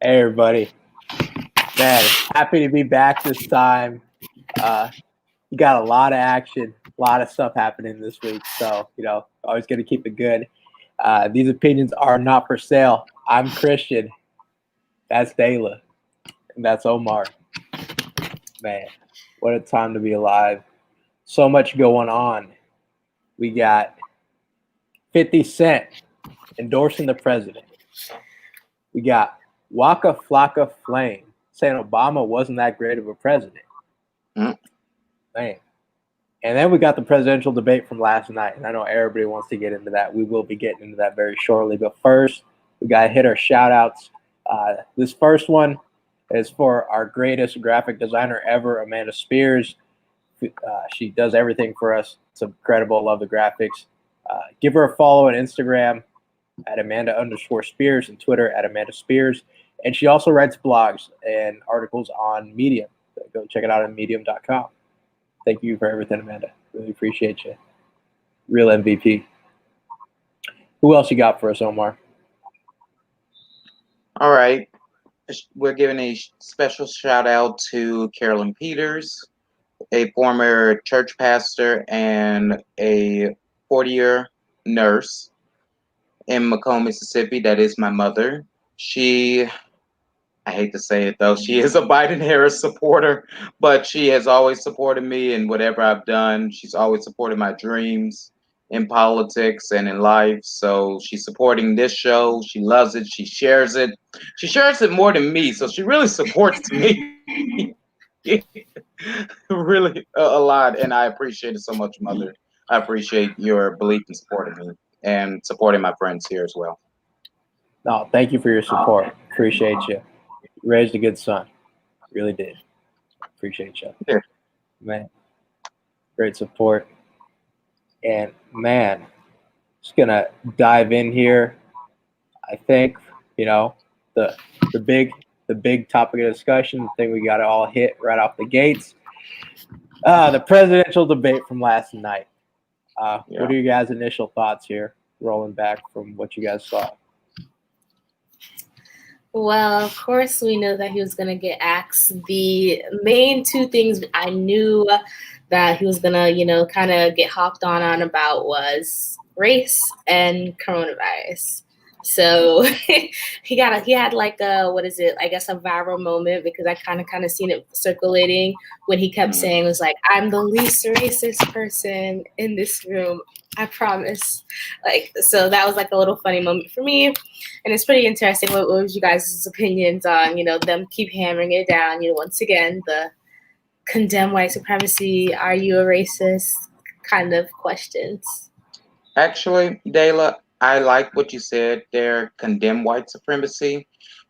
Hey, everybody. Man, happy to be back this time. You got a lot of action, a lot of stuff happening this week. So, always going to keep it good. These opinions are not for sale. I'm Christian. That's Dayla. And that's Omar. Man, what a time to be alive. So much going on. We got 50 Cent endorsing the president. We got Waka Flocka Flame saying Obama wasn't that great of a president. Man. And then we got the presidential debate from last night. And I know everybody wants to get into that. We will be getting into that very shortly. But first, we got to hit our shout outs. This first one is for our greatest graphic designer ever, Amanda Spears. She does everything for us. It's incredible. Love the graphics. Give her a follow on Instagram at Amanda_Spears and Twitter at Amanda Spears. And she also writes blogs and articles on Medium. So go check it out on medium.com. Thank you for everything, Amanda. Really appreciate you. Real MVP. Who else you got for us, Omar? All right. We're giving a special shout out to Carolyn Peters, a former church pastor and a 40-year nurse in Macomb, Mississippi. That is my mother. I hate to say it though, she is a Biden-Harris supporter, but she has always supported me in whatever I've done. She's always supported my dreams in politics and in life. So she's supporting this show. She loves it. She shares it. She shares it more than me. So she really supports me really a lot. And I appreciate it so much, Mother. I appreciate your belief in supporting me and supporting my friends here as well. No, thank you for your support. Appreciate you. You raised a good son. Really did. Appreciate you. Yeah. Man, great support. And man, just gonna dive in here. I think, the big topic of discussion, the thing we gotta all hit right off the gates. The presidential debate from last night. What are you guys' initial thoughts here, rolling back from what you guys saw? Well, of course, we know that he was going to get asked. The main two things I knew that he was going to, kind of get hopped on about was race and coronavirus. So he had like I guess a viral moment, because I kind of seen it circulating when he kept saying, it was like, I'm the least racist person in this room. I promise. So that was like a little funny moment for me. And it's pretty interesting. What was you guys' opinions on, them keep hammering it down, once again, the condemn white supremacy, are you a racist kind of questions? Actually, Dayla, I like what you said there, condemn white supremacy.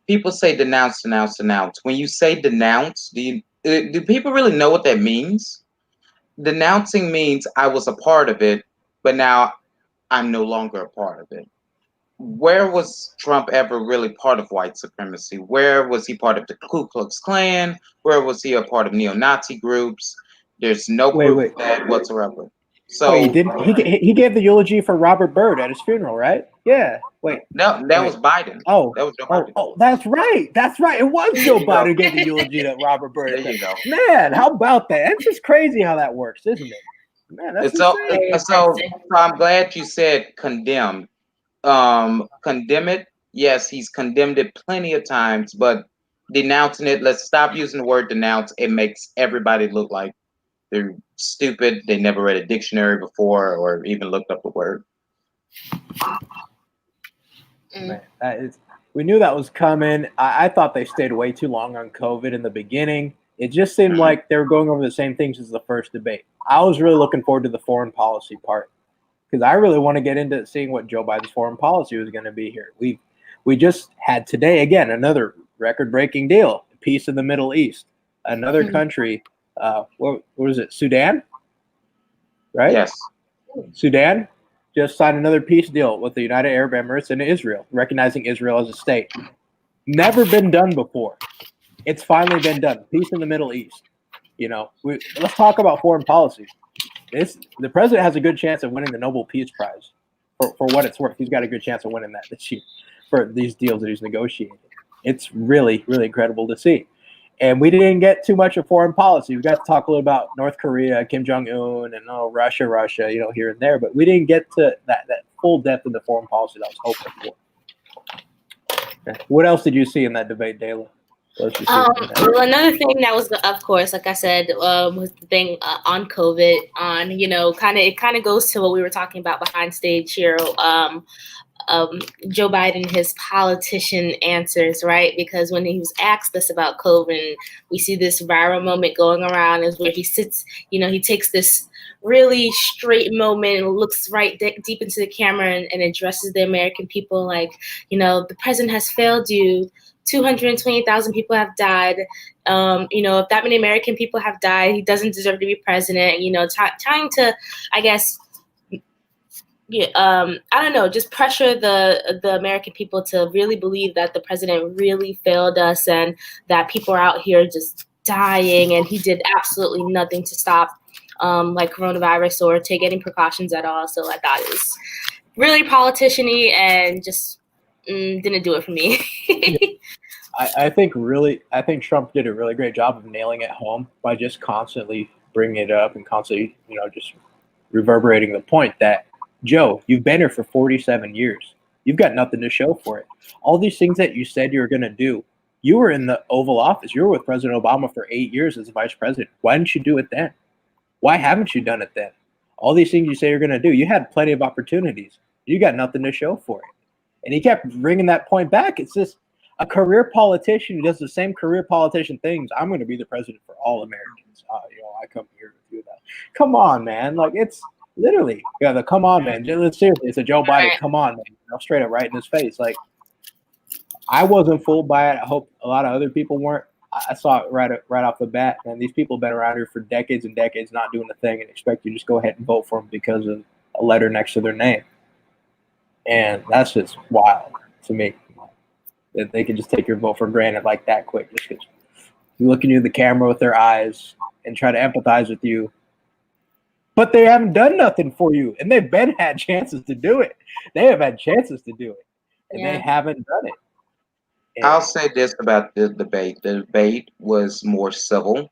People say denounce, denounce, denounce. When you say denounce, do people really know what that means? Denouncing means I was a part of it, but now I'm no longer a part of it. Where was Trump ever really part of white supremacy? Where was he part of the Ku Klux Klan? Where was he a part of neo-Nazi groups? There's no proof of that whatsoever. So he gave the eulogy for Robert Byrd at his funeral, right? Yeah. No, that was Biden. Oh, that was Joe Biden. Oh, that's right. That's right. It was Joe Biden who gave the eulogy to Robert Byrd. There you go. Man, how about that? It's just crazy how that works, isn't it? Man, that's so I'm glad you said condemn. Condemn it. Yes, he's condemned it plenty of times, but denouncing it, let's stop using the word denounce. It makes everybody look like they're stupid. They never read a dictionary before or even looked up the word. Man, we knew that was coming. I thought they stayed way too long on COVID in the beginning. It just seemed like they were going over the same things as the first debate. I was really looking forward to the foreign policy part, because I really want to get into seeing what Joe Biden's foreign policy was going to be here. We just had today, again, another record-breaking deal, peace in the Middle East. Another country, what was it, Sudan? Right? Yes. Sudan just signed another peace deal with the United Arab Emirates and Israel, recognizing Israel as a state. Never been done before. It's finally been done. Peace in the Middle East. Let's talk about foreign policy. The president has a good chance of winning the Nobel Peace Prize for what it's worth. He's got a good chance of winning that this year for these deals that he's negotiating. It's really, really incredible to see. And we didn't get too much of foreign policy. We got to talk a little about North Korea, Kim Jong-un, and Russia, here and there. But we didn't get to that full depth of the foreign policy that I was hoping for. Okay. What else did you see in that debate, Dayla? Well, another thing that was, of course, like I said, was the thing on COVID. It kind of goes to what we were talking about behind stage here. Joe Biden, his politician answers, right? Because when he was asked this about COVID, we see this viral moment going around is where he sits, he takes this really straight moment and looks right deep into the camera and addresses the American people like, the president has failed you. 220,000 people have died. If that many American people have died, he doesn't deserve to be president. Trying to, I guess, I don't know, just pressure the American people to really believe that the president really failed us and that people are out here just dying and he did absolutely nothing to stop like coronavirus or take any precautions at all. So I thought it was really politician-y and just didn't do it for me. I think Trump did a really great job of nailing it home by just constantly bringing it up and constantly, just reverberating the point that, Joe, you've been here for 47 years. You've got nothing to show for it. All these things that you said you were going to do, you were in the Oval Office. You were with President Obama for 8 years as vice president. Why didn't you do it then? Why haven't you done it then? All these things you say you're going to do, you had plenty of opportunities. You got nothing to show for it. And he kept bringing that point back. It's just a career politician who does the same career politician things. I'm going to be the president for all Americans. I come here to do that. Come on, man. Like, it's literally, come on, man. Seriously, it's a Joe Biden. Come on, man. Straight up right in his face. Like, I wasn't fooled by it. I hope a lot of other people weren't. I saw it right off the bat. And these people have been around here for decades and decades not doing the thing and expect you to just go ahead and vote for them because of a letter next to their name. And that's just wild to me. That they can just take your vote for granted like that quick, just because looking you in the camera with their eyes and try to empathize with you. But they haven't done nothing for you, and they've had chances to do it. They have had chances to do it, and they haven't done it. And I'll say this about the debate. The debate was more civil.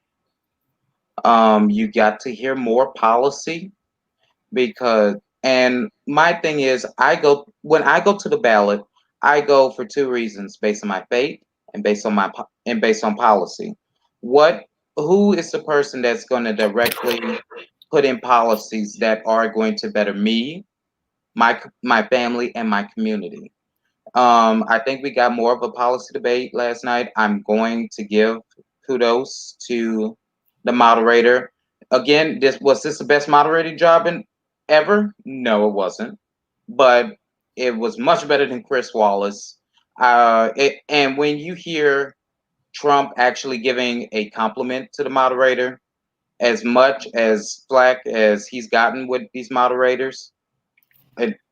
You got to hear more policy and my thing is, when I go to the ballot, I go for two reasons: based on my faith and based on policy. Who is the person that's going to directly put in policies that are going to better me, my family, and my community? I think we got more of a policy debate last night. I'm going to give kudos to the moderator. Again, was this the best moderating job ever? No, it wasn't. But it was much better than Chris Wallace. And when you hear Trump actually giving a compliment to the moderator, as much as flack as he's gotten with these moderators,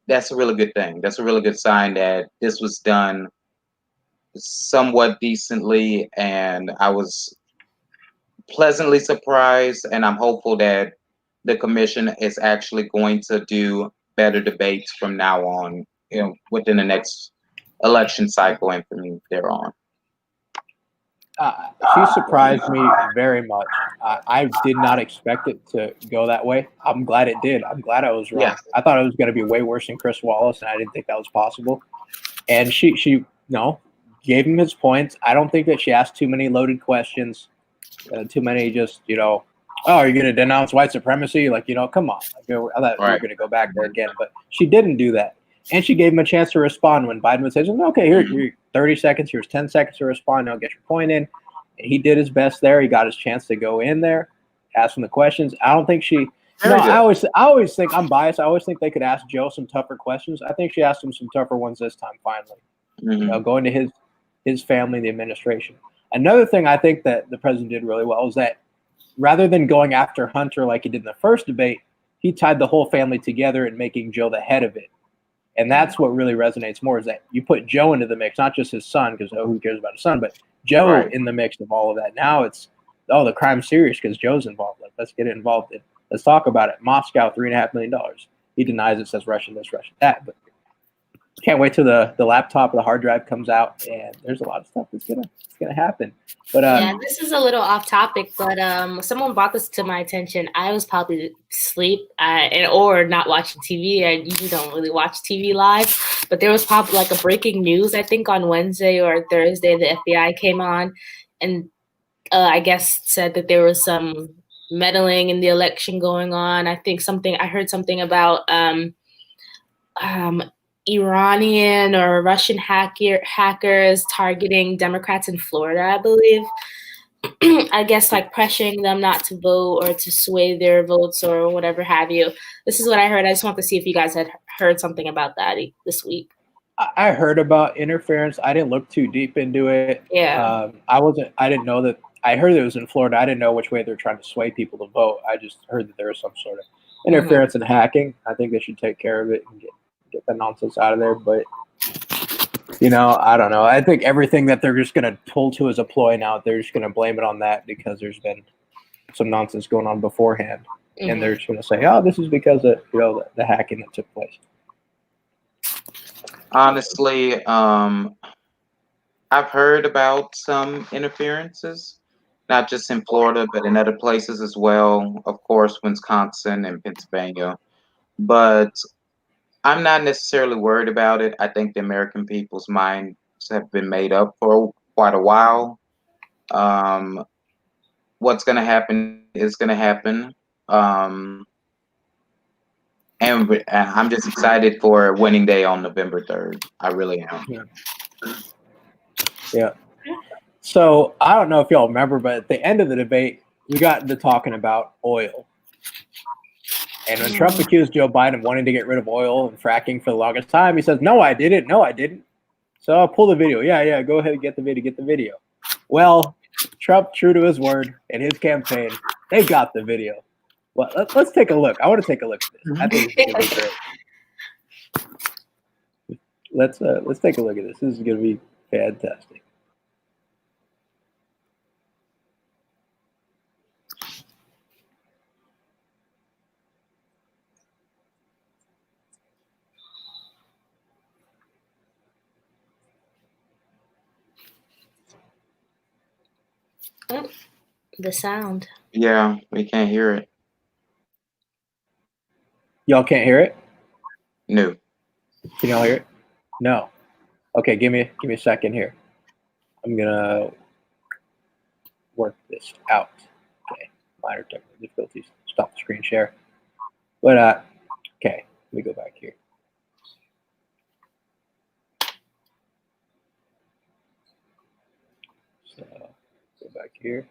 that's a really good thing. That's a really good sign that this was done somewhat decently, and I was pleasantly surprised, and I'm hopeful that the commission is actually going to do better debates from now on, within the next election cycle and from there on. She surprised me very much. I did not expect it to go that way. I'm glad it did. I'm glad I was wrong. Yeah. I thought it was going to be way worse than Chris Wallace, and I didn't think that was possible. And she gave him his points. I don't think that she asked too many loaded questions, too many just, oh, are you going to denounce white supremacy? Like, come on. Like, I thought we were going to go back there again, but she didn't do that. And she gave him a chance to respond when Biden would say, okay, here's 30 seconds, here's 10 seconds to respond, now get your point in. And he did his best there. He got his chance to go in there, ask him the questions. I don't think she I always think I'm biased. I always think they could ask Joe some tougher questions. I think she asked him some tougher ones this time, finally. Mm-hmm. Going to his family, the administration. Another thing I think that the president did really well is that rather than going after Hunter like he did in the first debate, he tied the whole family together and making Joe the head of it. And that's what really resonates more, is that you put Joe into the mix, not just his son, because who cares about his son, but Joe in the mix of all of that. Now it's, the crime's serious because Joe's involved. Like, let's get it involved in. Let's talk about it. Moscow, $3.5 million. He denies it, says Russian this, Russian that. But can't wait till the laptop or the hard drive comes out, and there's a lot of stuff that's gonna happen. But yeah, this is a little off topic, but someone brought this to my attention. I was probably asleep or not watching TV. I usually don't really watch TV live, but there was probably like a breaking news. I think on Wednesday or Thursday, the FBI came on, and I guess said that there was some meddling in the election going on. I heard something about Iranian or Russian hackers targeting Democrats in Florida, I believe. I guess like pressuring them not to vote or to sway their votes or whatever have you. This is what I heard. I just want to see if you guys had heard something about that this week. I heard about interference. I didn't look too deep into it. Yeah. I didn't know that. I heard it was in Florida. I didn't know which way they're trying to sway people to vote. I just heard that there was some sort of interference and hacking. I think they should take care of it and get the nonsense out of there. But I don't know. I think everything that they're just going to pull to as a ploy now, they're just going to blame it on that because there's been some nonsense going on beforehand, and they're just going to say, "Oh, this is because of the hacking that took place." Honestly, I've heard about some interferences, not just in Florida, but in other places as well. Of course, Wisconsin and Pennsylvania. But I'm not necessarily worried about it. I think the American people's minds have been made up for quite a while. What's going to happen is going to happen. And I'm just excited for winning day on November 3rd. I really am. Yeah. So I don't know if y'all remember, but at the end of the debate, we got into talking about oil. And when Trump accused Joe Biden of wanting to get rid of oil and fracking for the longest time, he says, "No, I didn't. No, I didn't." So I'll pull the video. Yeah, go ahead and get the video. Well, Trump, true to his word and his campaign, they got the video. Well, let's take a look. I want to take a look at this. I think this is going to be great. Let's take a look at this. This is going to be fantastic. Oh, the sound. Yeah, we can't hear it. Y'all can't hear it? No. Can y'all hear it? No. Okay, give me a second here. I'm gonna work this out. Okay, minor technical difficulties. Stop the screen share. But okay, let me go back here. So go back here.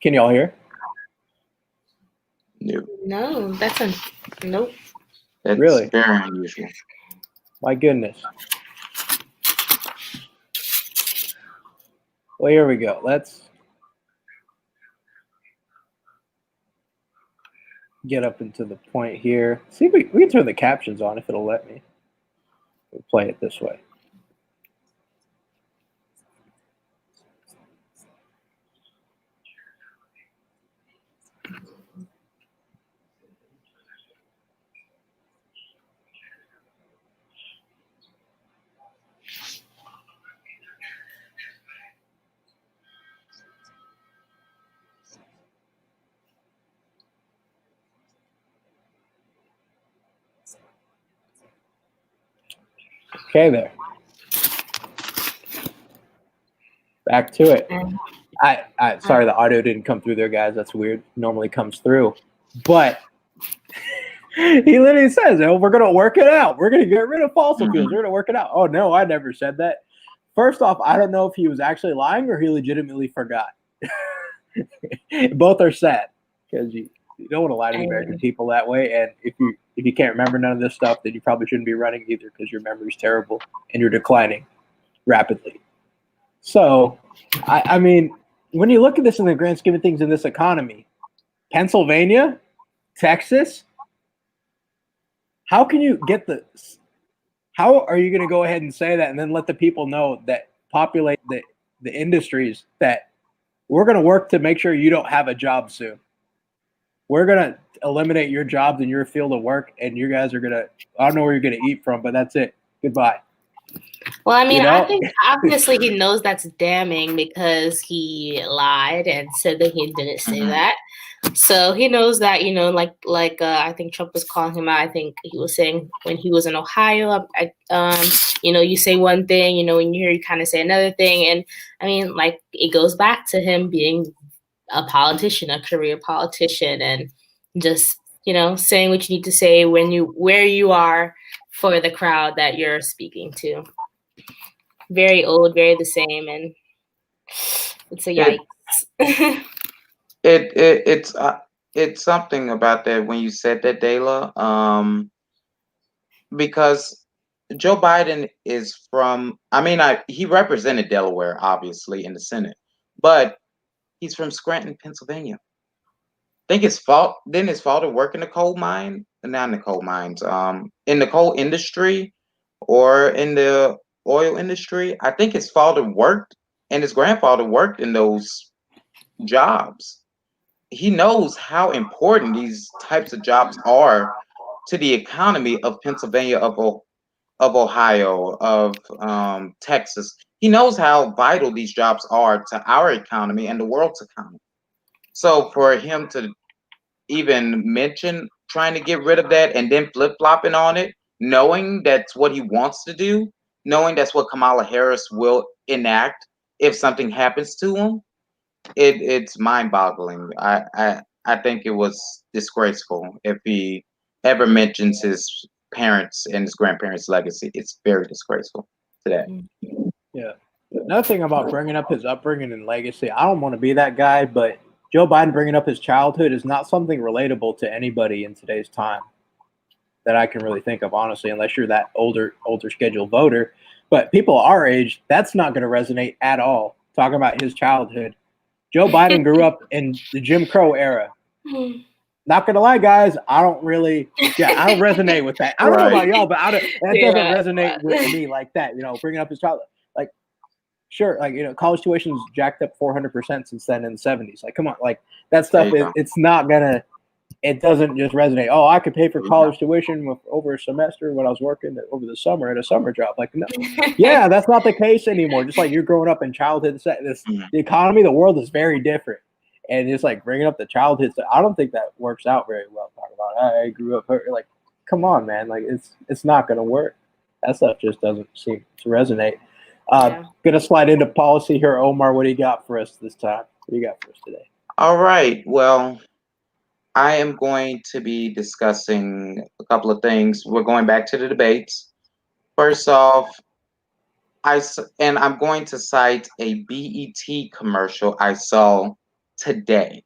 Can y'all hear? No. Nope. That's really very unusual. My goodness. Well, here we go. Let's get up into the point here. See if we can turn the captions on if it'll let me. We'll play it this way. Okay, there. Back to it. I sorry the audio didn't come through there, guys. That's weird. Normally comes through. But he literally says, "Oh, we're gonna work it out. We're gonna get rid of fossil fuels. We're gonna work it out." Oh no, I never said that. First off, I don't know if he was actually lying or he legitimately forgot. Both are sad because you don't want to lie to the American people that way. And if you can't remember none of this stuff, then you probably shouldn't be running either because your memory's terrible and you're declining rapidly. So, I mean, when you look at this in the grand scheme of things in this economy, Pennsylvania, Texas, how can you get how are you going to go ahead and say that and then let the people know that populate the industries that we're going to work to make sure you don't have a job soon? we're gonna eliminate your jobs in your field of work, and you guys are gonna. I don't know where you're gonna eat from, but that's it. Goodbye. Well, I mean, You I know? think obviously he knows that's damning because he lied and said that he didn't say that. So he knows that, I think Trump was calling him out. I think he was saying when he was in Ohio, you say one thing, when you hear you kind of say another thing. And I mean, like, it goes back to him being a politician, a career politician, and just, saying what you need to say where you are for the crowd that you're speaking to. Very old, very the same, and it's a yikes. It's something about that when you said that, Dela, because Joe Biden is from. I mean, he represented Delaware, obviously, in the Senate, but he's from Scranton, Pennsylvania. Think his fault? Didn't his father work in the coal mine? Not in the coal mines. In the coal industry or in the oil industry. I think his father worked, and his grandfather worked in those jobs. He knows how important these types of jobs are to the economy of Pennsylvania, of Ohio, of Texas. He knows how vital these jobs are to our economy and the world's economy. So for him to even mention trying to get rid of that and then flip-flopping on it, knowing that's what he wants to do, knowing that's what Kamala Harris will enact if something happens to him, it's mind-boggling. I think it was disgraceful if he ever mentions his parents and his grandparents' legacy. It's very disgraceful to that. Yeah. Another thing about bringing up his upbringing and legacy, I don't want to be that guy, but Joe Biden bringing up his childhood is not something relatable to anybody in today's time that I can really think of, honestly, unless you're that older scheduled voter. But people our age, that's not going to resonate at all. Talking about his childhood. Joe Biden grew up in the Jim Crow era. Not gonna lie, guys, I don't resonate with that. I don't know about y'all, but that doesn't resonate with me like that. Bringing up his childhood, like, sure, like, college tuition's jacked up 400% since then in the 70s. Like, come on, like, that stuff it's not gonna. It doesn't just resonate. Oh, I could pay for college tuition over a semester when I was working over the summer at a summer job. Like, no, yeah, that's not the case anymore. Just like you're growing up in childhood, the economy, the world is very different. And just like bringing up the childhood stuff, I don't think that works out very well. Talking about I grew up hurt. Like, come on, man. Like, it's not going to work. That stuff just doesn't seem to resonate. Gonna slide into policy here, Omar. What do you got for us this time? What do you got for us today? All right. Well, I am going to be discussing a couple of things. We're going back to the debates. First off, I'm going to cite a BET commercial I saw today.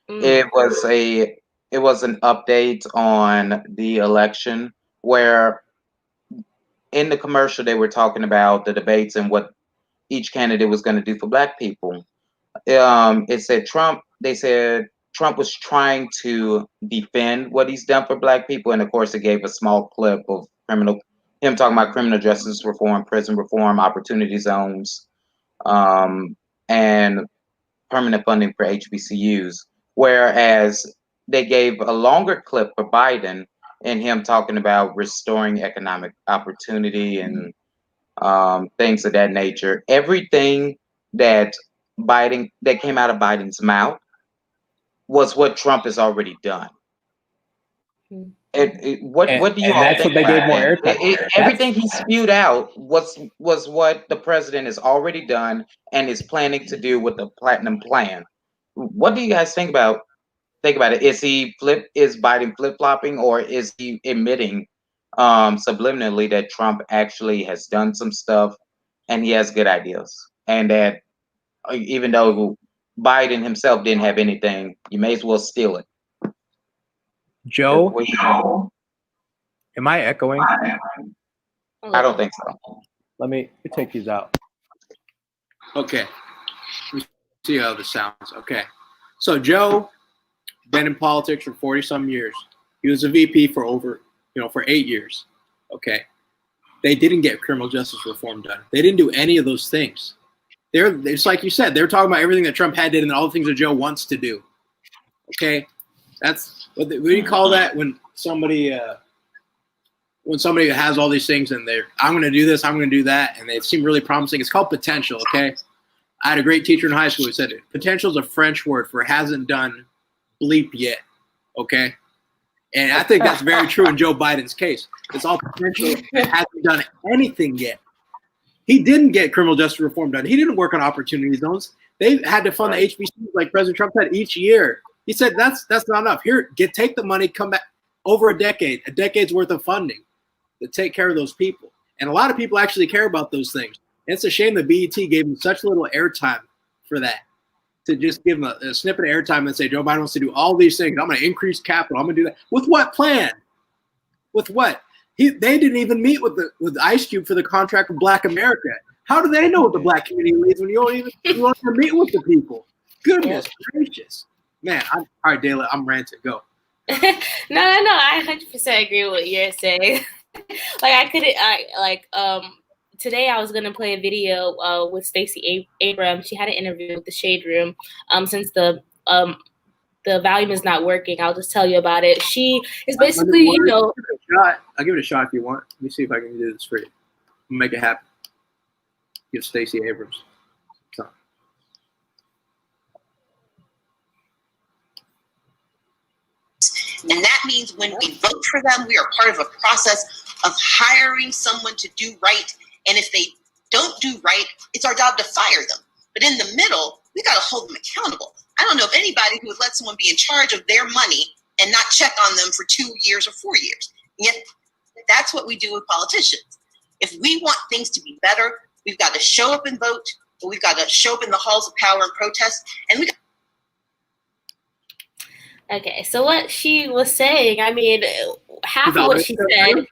It was an update on the election where in the commercial they were talking about the debates and what each candidate was going to do for Black people. It said Trump. They said Trump was trying to defend what he's done for Black people, and of course, it gave a small clip of him talking about criminal justice reform, prison reform, opportunity zones, and permanent funding for HBCUs. Whereas they gave a longer clip for Biden and him talking about restoring economic opportunity and things of that nature. Everything that came out of Biden's mouth was what Trump has already done. What do you all think? They gave more airtime. Everything he spewed out was what the president has already done and is planning to do with the Platinum Plan. What do you guys think about it? Is Biden flip-flopping, or is he admitting subliminally that Trump actually has done some stuff and he has good ideas, and that even though Biden himself didn't have anything, you may as well steal it? Joe, am I echoing? I don't think so. Let me take these out. Okay. Let me see how this sounds. Okay. So Joe, been in politics for 40-some years. He was a VP for for 8 years. Okay. They didn't get criminal justice reform done. They didn't do any of those things. It's like you said, they're talking about everything that Trump had did and all the things that Joe wants to do. Okay. That's what do you call that when somebody has all these things and I'm going to do this, I'm going to do that, and they seem really promising. It's called potential. Okay, I had a great teacher in high school who said potential is a French word for hasn't done bleep yet. Okay, and I think that's very true in Joe Biden's case. It's all potential, hasn't done anything yet. He didn't get criminal justice reform done. He didn't work on opportunity zones. They had to fund the HBCUs like President Trump said each year. He said that's not enough. Here, take the money, come back over a decade's worth of funding to take care of those people. And a lot of people actually care about those things. And it's a shame that BET gave him such little airtime for that. To just give him a snippet of airtime and say Joe Biden wants to do all these things. I'm going to increase capital. I'm going to do that. With what plan? With what? They didn't even meet with Ice Cube for the contract with Black America. How do they know what the Black community needs when you don't even meet with the people? Goodness gracious. Man, all right, Dayla, I'm ranting. Go. No. I 100% agree with what you're saying. Today I was gonna play a video with Stacey Abrams. She had an interview with the Shade Room. Since the volume is not working, I'll just tell you about it. She is basically, I'll give it a shot if you want. Let me see if I can do this for you. Make it happen. Give Stacey Abrams. And that means when we vote for them, we are part of a process of hiring someone to do right. And if they don't do right, it's our job to fire them. But in the middle, we got to hold them accountable. I don't know of anybody who would let someone be in charge of their money and not check on them for 2 years or 4 years. And yet, that's what we do with politicians. If we want things to be better, we've got to show up and vote. We've got to show up in the halls of power and protest. And Okay, so what she was saying, I mean, half of what she said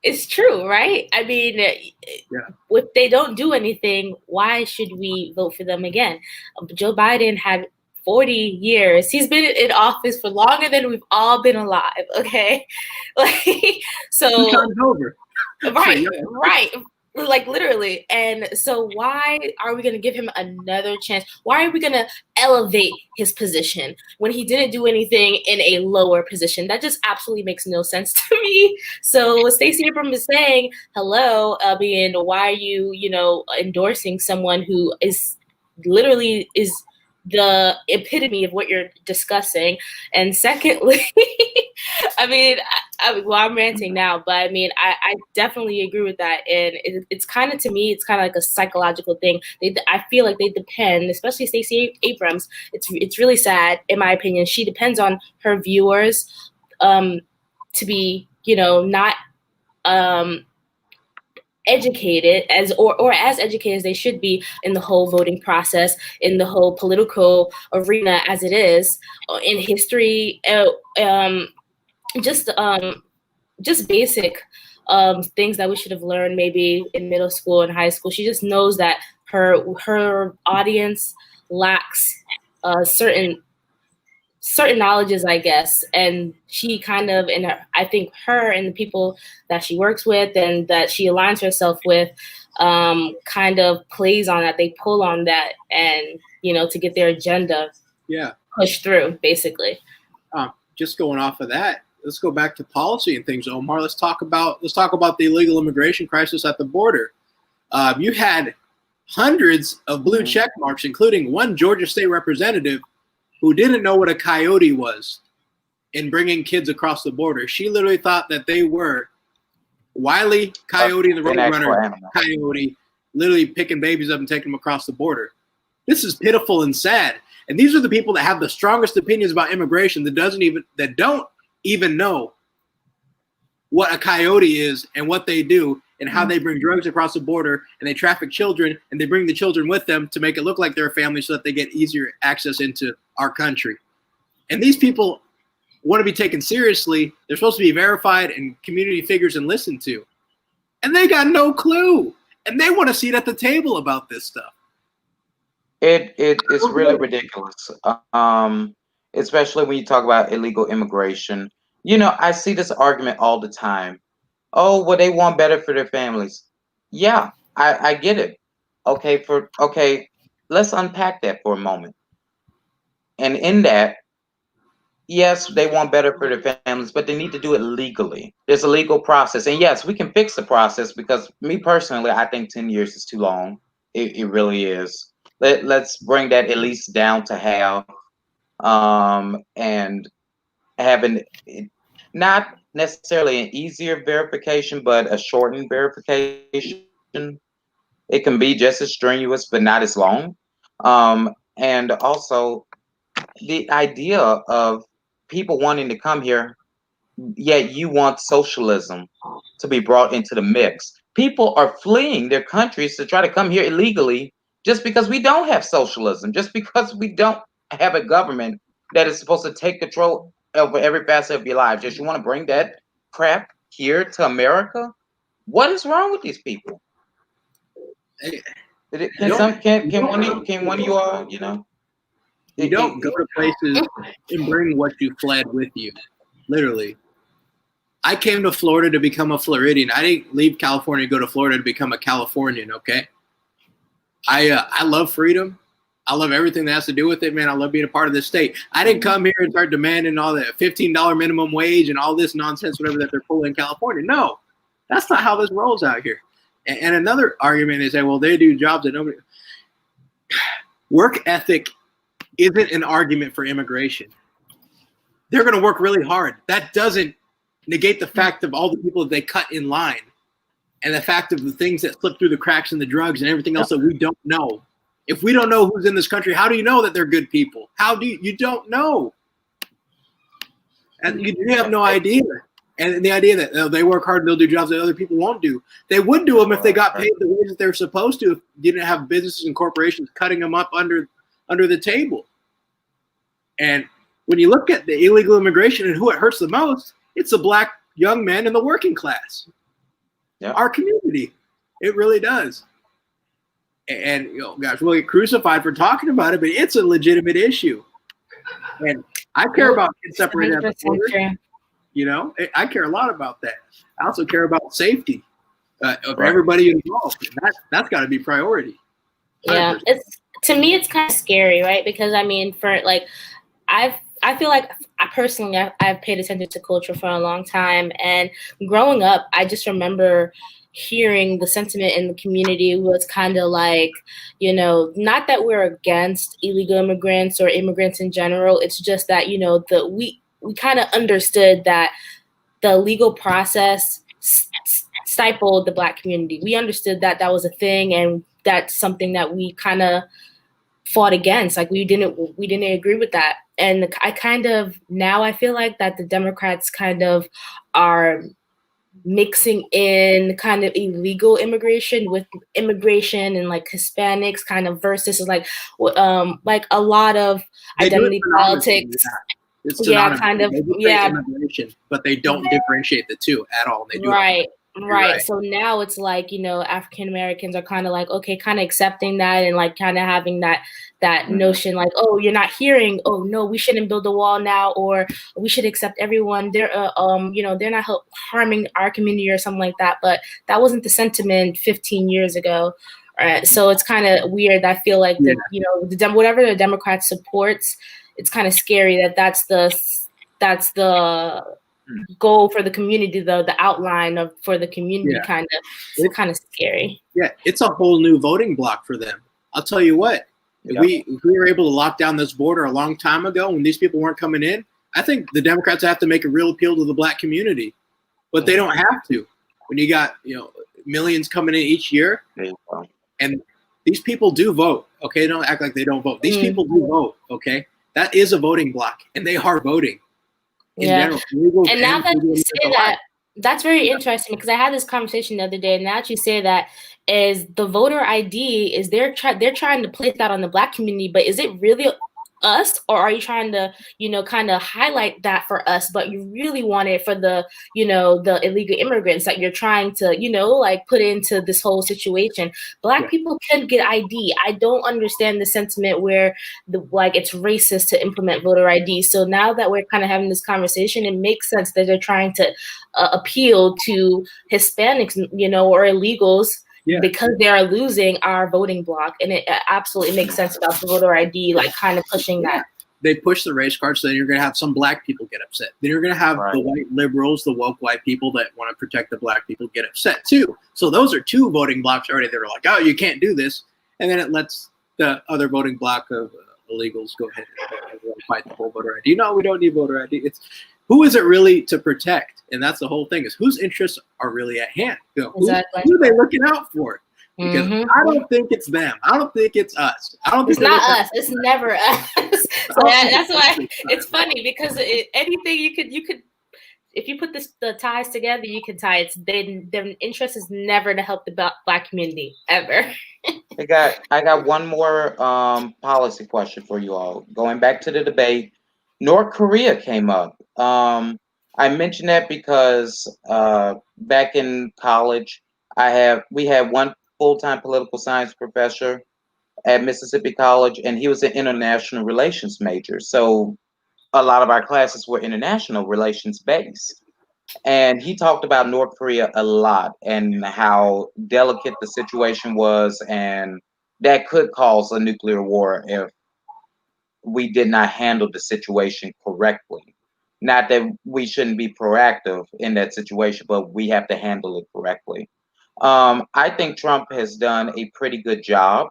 is true, right? I mean, if they don't do anything, why should we vote for them again? Joe Biden had 40 years. He's been in office for longer than we've all been alive, okay? So over. Right. Like literally. And so why are we going to give him another chance? Why are we going to elevate his position when he didn't do anything in a lower position? That just absolutely makes no sense to me. So Stacey Abrams is saying, hello, why are you, endorsing someone who is literally is the epitome of what you're discussing? And secondly, I'm ranting now, but I definitely agree with that. And it's kind of, to me, it's kind of like a psychological thing. I feel like they depend, especially Stacey Abrams. It's really sad, in my opinion. She depends on her viewers to be, not educated as educated as they should be in the whole voting process, in the whole political arena as it is, in history, just basic things that we should have learned maybe in middle school and high school. She just knows that her audience lacks certain knowledges, I guess, and she kind of, I think her and the people that she works with and that she aligns herself with kind of plays on that. They pull on that and, to get their agenda pushed through, basically. Just going off of that, let's go back to policy and things, Omar. Let's talk about the illegal immigration crisis at the border. You had hundreds of blue check marks, including one Georgia state representative who didn't know what a coyote was in bringing kids across the border. She literally thought that they were Wiley Coyote, the Roadrunner Coyote, literally picking babies up and taking them across the border. This is pitiful and sad. And these are the people that have the strongest opinions about immigration that don't even know what a coyote is and what they do and how they bring drugs across the border, and they traffic children, and they bring the children with them to make it look like they're a family so that they get easier access into our country. And these people want to be taken seriously. They're supposed to be verified and community figures and listened to. And they got no clue. And they want to sit at the table about this stuff. It's really ridiculous. Especially when you talk about illegal immigration. I see this argument all the time. Oh, well, they want better for their families. Yeah, I get it. Okay, let's unpack that for a moment. And in that, yes, they want better for their families, but they need to do it legally. There's a legal process. And yes, we can fix the process because me personally, I think 10 years is too long. It really is. Let's bring that at least down to half, and having not necessarily an easier verification, but a shortened verification. It can be just as strenuous, but not as long. And also the idea of people wanting to come here, yet you want socialism to be brought into the mix. People are fleeing their countries to try to come here illegally just because we don't have socialism, just because we don't have a government that is supposed to take control over every facet of your life. Just you want to bring that crap here to America? What is wrong with these people? Can one of you all, You don't go to places and bring what you fled with you. Literally. I came to Florida to become a Floridian. I didn't leave California to go to Florida to become a Californian, okay? I love freedom. I love everything that has to do with it, man. I love being a part of this state. I didn't come here and start demanding all that $15 minimum wage and all this nonsense, whatever that they're pulling in California. No, that's not how this rolls out here. And another argument is that, well, they do jobs that nobody. Work ethic isn't an argument for immigration. They're going to work really hard. That doesn't negate the fact of all the people that they cut in line and the fact of the things that slip through the cracks and the drugs and everything else that we don't know. If we don't know who's in this country, how do you know that they're good people? How do you don't know? And you have no idea. And the idea that they work hard and they'll do jobs that other people won't do. They would do them if they got paid the wages that they're supposed to, if you didn't have businesses and corporations cutting them up under the table. And when you look at the illegal immigration and who it hurts the most, it's the black young men in the working class. Yeah. Our community. It really does. And gosh, we'll get crucified for talking about it, but it's a legitimate issue. And I care about kids separated at the border. I care a lot about that. I also care about safety of everybody involved. And that's got to be priority. 100%. Yeah, to me, it's kind of scary, right? Because I mean, I feel like I've paid attention to culture for a long time, and growing up, I just remember hearing the sentiment in the community was kind of like, not that we're against illegal immigrants or immigrants in general. It's just that, we kind of understood that the legal process stifled the Black community. We understood that that was a thing, and that's something that we kind of fought against. Like we didn't agree with that. And now I feel like that the Democrats kind of are mixing in kind of illegal immigration with immigration and like Hispanics kind of versus like a lot of identity politics. Yeah. Immigration, but they don't differentiate the two at all. They do right. So now it's like, African Americans are kind of like, okay, kind of accepting that and like kind of having that notion like, oh, you're not hearing, oh no, we shouldn't build a wall now, or we should accept everyone. They're they're not harming our community or something like that. But that wasn't the sentiment 15 years ago. So it's kind of weird. I feel like whatever the Democrats supports, it's kind of scary that's the goal for the community, though, the outline for the community. It's kind of scary. Yeah, it's a whole new voting block for them. I'll tell you what, if we were able to lock down this border a long time ago when these people weren't coming in, I think the Democrats have to make a real appeal to the Black community, but they don't have to. When you got millions coming in each year, and these people do vote. Okay, don't act like they don't vote. These people do vote. Okay, that is a voting block, and they are voting. General, and now that you say that, that's very interesting because I had this conversation the other day. And now that you say that, is the voter ID, is they're trying to place that on the Black community, but is it really us, or are you trying to kind of highlight that for us, but you really want it for the the illegal immigrants that you're trying to like put into this whole situation? Black people can get ID. I don't understand the sentiment where it's racist to implement voter ID. So now that we're kind of having this conversation, it makes sense that they're trying to appeal to Hispanics or illegals. Yeah. Because they are losing our voting block, and it absolutely makes sense about the voter ID, like kind of pushing that. they push the race card, so then you're going to have some black people get upset. Then you're going to have the white liberals, the woke white people that want to protect the black people get upset too. So those are two voting blocks already that are like, oh, you can't do this. And then it lets the other voting block of illegals go ahead and fight the whole voter ID. No, we don't need voter ID. It's who is it really to protect? And that's the whole thing, is whose interests are really at hand. You know, Exactly. who are they looking out for? Because I don't think it's them. I don't think it's us. I don't think it's not us. It's never us. So that's why it's funny, because anything you could, if you put the ties together, you can tie it. Their interest is never to help the black community ever. I got one more policy question for you all. Going back to the debate, North Korea came up. I mentioned that because back in college, we had one full-time political science professor at Mississippi College, and he was an international relations major. So a lot of our classes were international relations based. And he talked about North Korea a lot and how delicate the situation was, and that could cause a nuclear war if we did not handle the situation correctly. Not that we shouldn't be proactive in that situation, but we have to handle it correctly. I think Trump has done a pretty good job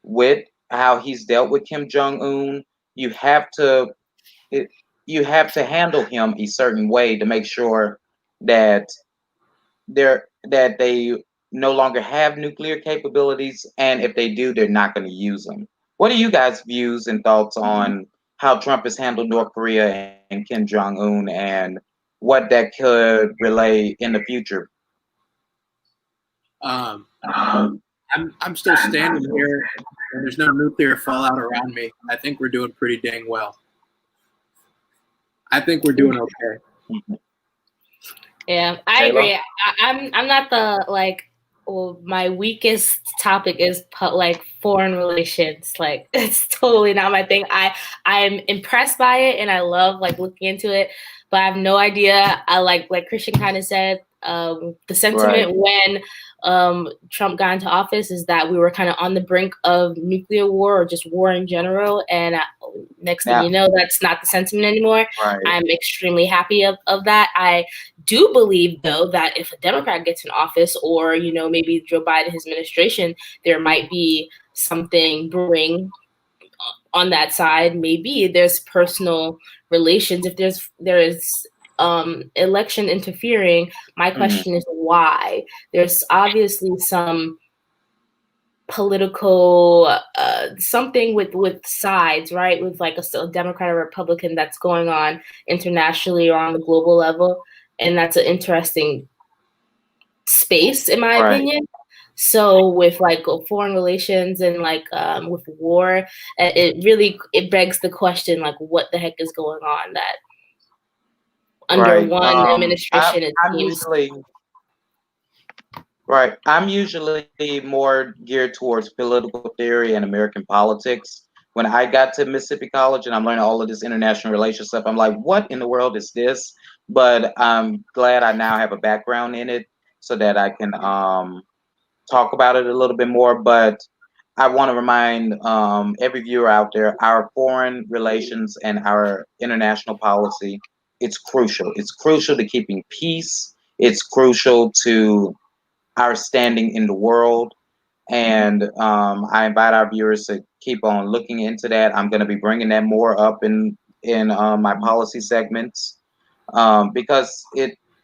with how he's dealt with Kim Jong-un. You have to handle him a certain way to make sure that they no longer have nuclear capabilities, and if they do, they're not going to use them. What are you guys' views and thoughts on how Trump has handled North Korea and Kim Jong-un, and what that could relay in the future? I'm still standing here, and there's no nuclear fallout around me. I think we're doing pretty dang well. I think we're doing okay. Yeah, I agree. I'm not my weakest topic is foreign relations. Like, it's totally not my thing. I'm impressed by it, and I love looking into it, but I have no idea. I like Christian kind of said, the sentiment when Trump got into office is that we were kind of on the brink of nuclear war, or just war in general. And next thing you know, that's not the sentiment anymore. Right. I'm extremely happy of that. I do believe, though, that if a Democrat gets in office, or, maybe Joe Biden, his administration, there might be something brewing on that side. Maybe there's personal relations. If there is election interfering, my question is why. There's obviously some political something with sides, right? With a Democrat or Republican that's going on internationally or on the global level, and that's an interesting space, in my opinion. So with foreign relations and with war, it begs the question, what the heck is going on that under one administration, I'm usually more geared towards political theory and American politics. When I got to Mississippi College and I'm learning all of this international relations stuff, I'm like, what in the world is this? But I'm glad I now have a background in it so that I can talk about it a little bit more. But I want to remind every viewer out there, our foreign relations and our international policy, it's crucial. It's crucial to keeping peace. It's crucial to our standing in the world. And I invite our viewers to keep on looking into that. I'm going to be bringing that more up in my policy segments because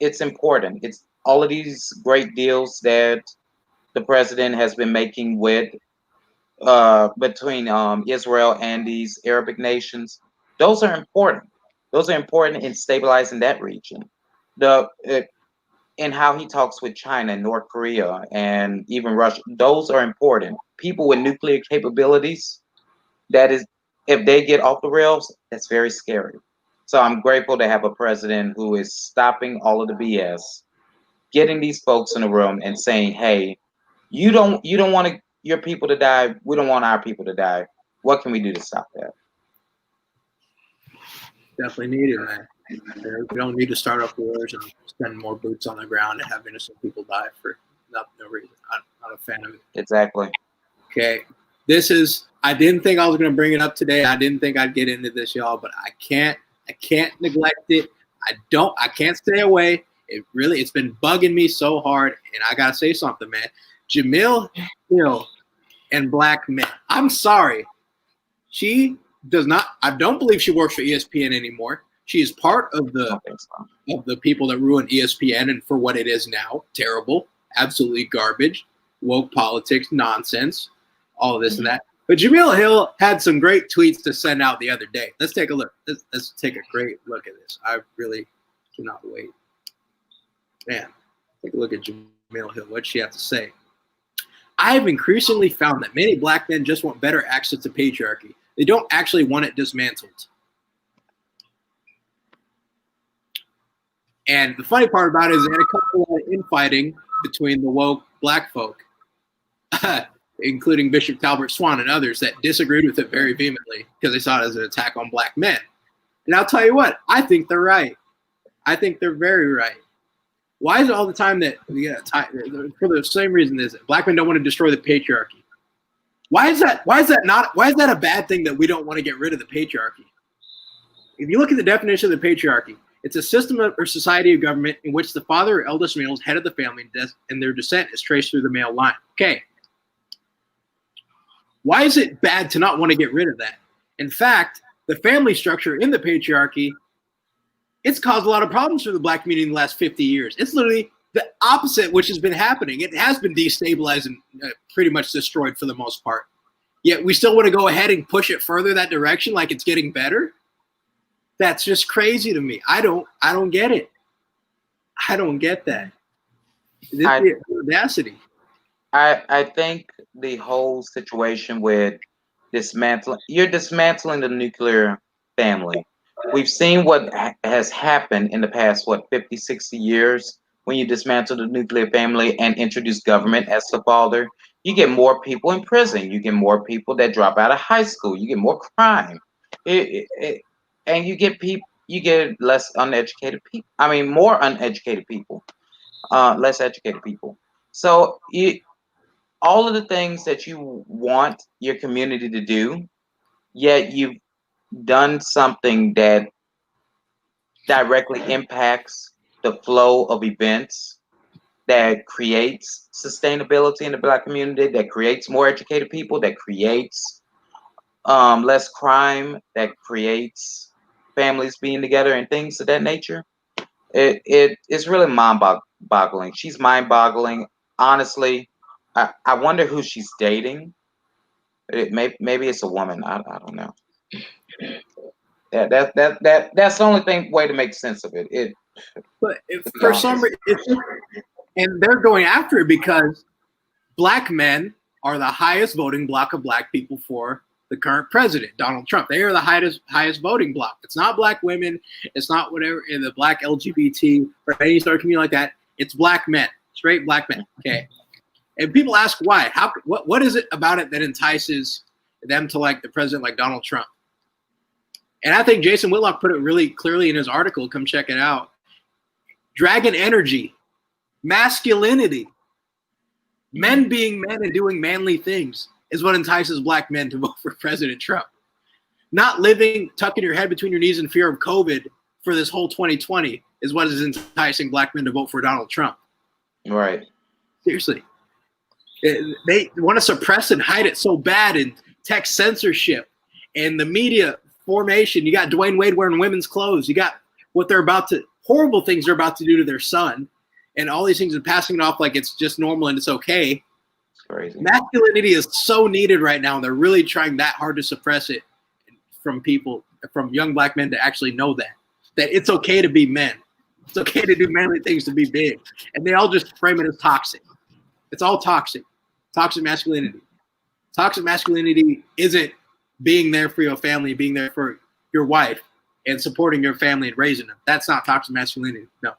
it's important. It's all of these great deals that the president has been making with between Israel and these Arabic nations. Those are important. Those are important in stabilizing that region. And how he talks with China and North Korea and even Russia, those are important. People with nuclear capabilities, that is, if they get off the rails, that's very scary. So I'm grateful to have a president who is stopping all of the BS, getting these folks in the room and saying, hey, you don't want your people to die. We don't want our people to die. What can we do to stop that? Definitely needed, man. We don't need to start up wars and spend more boots on the ground and have innocent people die for no reason. I'm not a fan of it. Exactly. Okay. I didn't think I was going to bring it up today. I didn't think I'd get into this, y'all, but I can't neglect it. I can't stay away. It's been bugging me so hard, and I got to say something, man. Jamil Hill and black men. I'm sorry. She does not, I don't believe she works for ESPN anymore. She is part of the people that ruined ESPN and for what it is now. Terrible, absolutely garbage, woke politics, nonsense, all of this and that. But Jamil Hill had some great tweets to send out the other day. Let's take a look. Let's take a great look at this. I really cannot wait. Man, take a look at Jamil Hill. What'd she have to say? I have increasingly found that many black men just want better access to patriarchy. They don't actually want it dismantled. And the funny part about it is they had a couple of infighting between the woke black folk, including Bishop Talbert Swan and others that disagreed with it very vehemently because they saw it as an attack on black men. And I'll tell you what, I think they're right. I think they're very right. Why is it all the time that for the same reason is it black men don't want to destroy the patriarchy? Why is that a bad thing that we don't want to get rid of the patriarchy? If you look at the definition of the patriarchy, it's a system or society of government in which the father or eldest male is head of the family and their descent is traced through the male line. Okay. Why is it bad to not want to get rid of that? In fact, the family structure in the patriarchy, it's caused a lot of problems for the black community in the last 50 years. It's literally the opposite, which has been happening. It has been destabilized and pretty much destroyed for the most part. Yet we still want to go ahead and push it further that direction like it's getting better. That's just crazy to me. I don't get it. I don't get that. This is the audacity. I think the whole situation with you're dismantling the nuclear family. We've seen what has happened in the past, 50, 60 years when you dismantle the nuclear family and introduce government as the father. You get more people in prison. You get more people that drop out of high school. You get more crime. And you get less uneducated people. I mean, more uneducated people, less educated people. So all of the things that you want your community to do, yet you've done something that directly impacts the flow of events, that creates sustainability in the black community, that creates more educated people, that creates less crime, that creates families being together and things of that nature. It's really mind-boggling. She's mind-boggling. Honestly, I wonder who she's dating. Maybe it's a woman. I don't know. That's the only way to make sense of it. But for some reason, and they're going after it because black men are the highest voting bloc of black people for the current president, Donald Trump. They are the highest voting bloc. It's not black women. It's not whatever in the black LGBT or any sort of community like that. It's black men, straight black men. Okay. And people ask why. What is it about it that entices them to like the president like Donald Trump? And I think Jason Whitlock put it really clearly in his article. Come check it out. Dragon energy, masculinity, men being men and doing manly things is what entices black men to vote for President Trump. Not tucking your head between your knees in fear of COVID for this whole 2020 is what is enticing black men to vote for Donald Trump. Right. Seriously. They want to suppress and hide it so bad in tech censorship and the media formation. You got Dwayne Wade wearing women's clothes. You got horrible things they're about to do to their son. And all these things and passing it off like it's just normal and it's okay. It's crazy. Masculinity is so needed right now. And they're really trying that hard to suppress it from young black men to actually know that it's okay to be men. It's okay to do manly things, to be big. And they all just frame it as toxic. It's all toxic. Toxic masculinity. Toxic masculinity isn't being there for your family, being there for your wife and supporting your family and raising them. That's not toxic masculinity. No.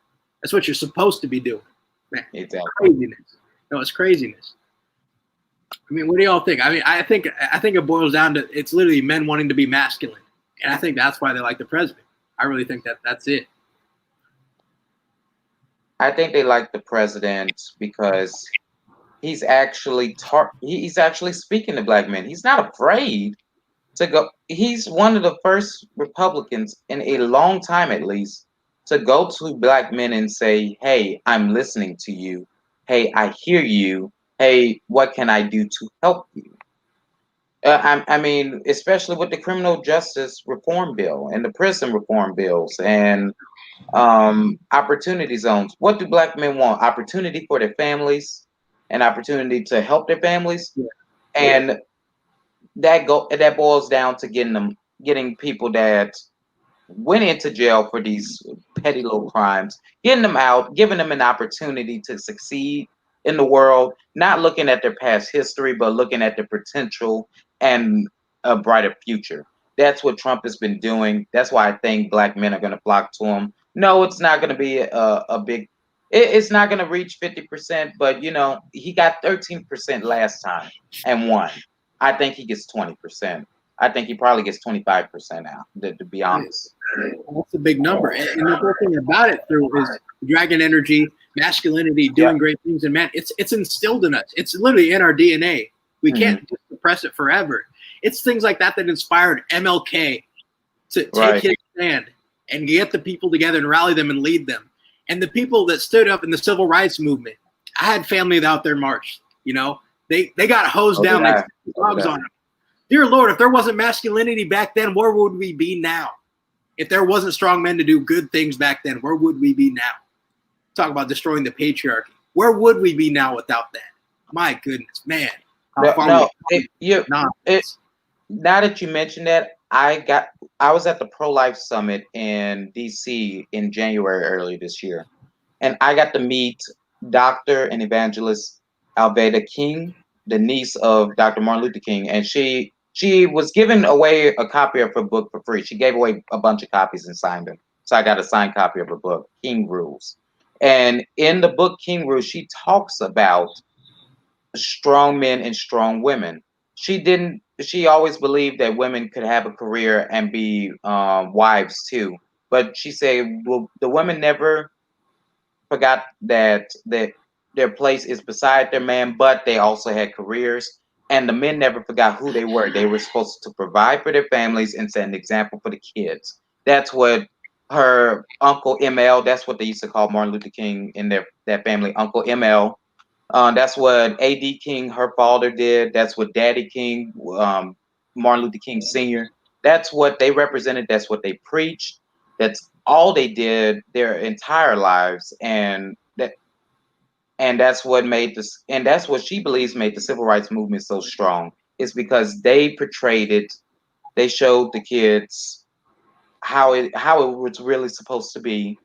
That's what you're supposed to be doing. Man, exactly. Craziness. No, it's craziness. I mean, what do y'all think? I mean, I think it boils down to it's literally men wanting to be masculine. And I think that's why they like the president. I really think that's it. I think they like the president because he's actually he's actually speaking to black men. He's not afraid to go. He's one of the first Republicans in a long time, at least, to go to black men and say, "Hey, I'm listening to you. Hey, I hear you. Hey, what can I do to help you?" I mean, especially with the criminal justice reform bill and the prison reform bills and opportunity zones. What do black men want? Opportunity for their families and opportunity to help their families. Yeah. And that boils down to getting people that went into jail for these petty little crimes, getting them out, giving them an opportunity to succeed in the world, not looking at their past history, but looking at the potential and a brighter future. That's what Trump has been doing. That's why I think black men are going to flock to him. No, it's not going to be a big, it's not going to reach 50%, but he got 13% last time and won. I think he gets 20%. I think he probably gets 25% now, to be honest. That's a big number. And the whole thing about it is dragon energy, masculinity, doing great things. And man, it's instilled in us. It's literally in our DNA. We can't just suppress it forever. It's things like that inspired MLK to take his stand and get the people together and rally them and lead them. And the people that stood up in the civil rights movement, I had family that out there marched. They got hosed down like dogs on them. Dear Lord, if there wasn't masculinity back then, where would we be now? If there wasn't strong men to do good things back then, where would we be now? Talk about destroying the patriarchy. Where would we be now without that? My goodness, man. Now that you mentioned that, I was at the Pro-Life Summit in DC in January earlier this year, and I got to meet Dr. and Evangelist Alveda King, the niece of Dr. Martin Luther King, and she was giving away a copy of her book for free. She gave away a bunch of copies and signed them. So I got a signed copy of her book, King Rules. And in the book King Rules, she talks about strong men and strong women. She always believed that women could have a career and be wives too. But she said, well, the women never forgot that their place is beside their man, but they also had careers. And the men never forgot who they were. They were supposed to provide for their families and set an example for the kids. That's what her Uncle ML, that's what they used to call Martin Luther King in that family, Uncle ML. That's what A.D. King, her father, did. That's what Daddy King, Martin Luther King Sr., that's what they represented. That's what they preached. That's all they did their entire lives. And that's what made this, and that's what she believes made the civil rights movement so strong. It's because they portrayed it. They showed the kids how it was really supposed to be,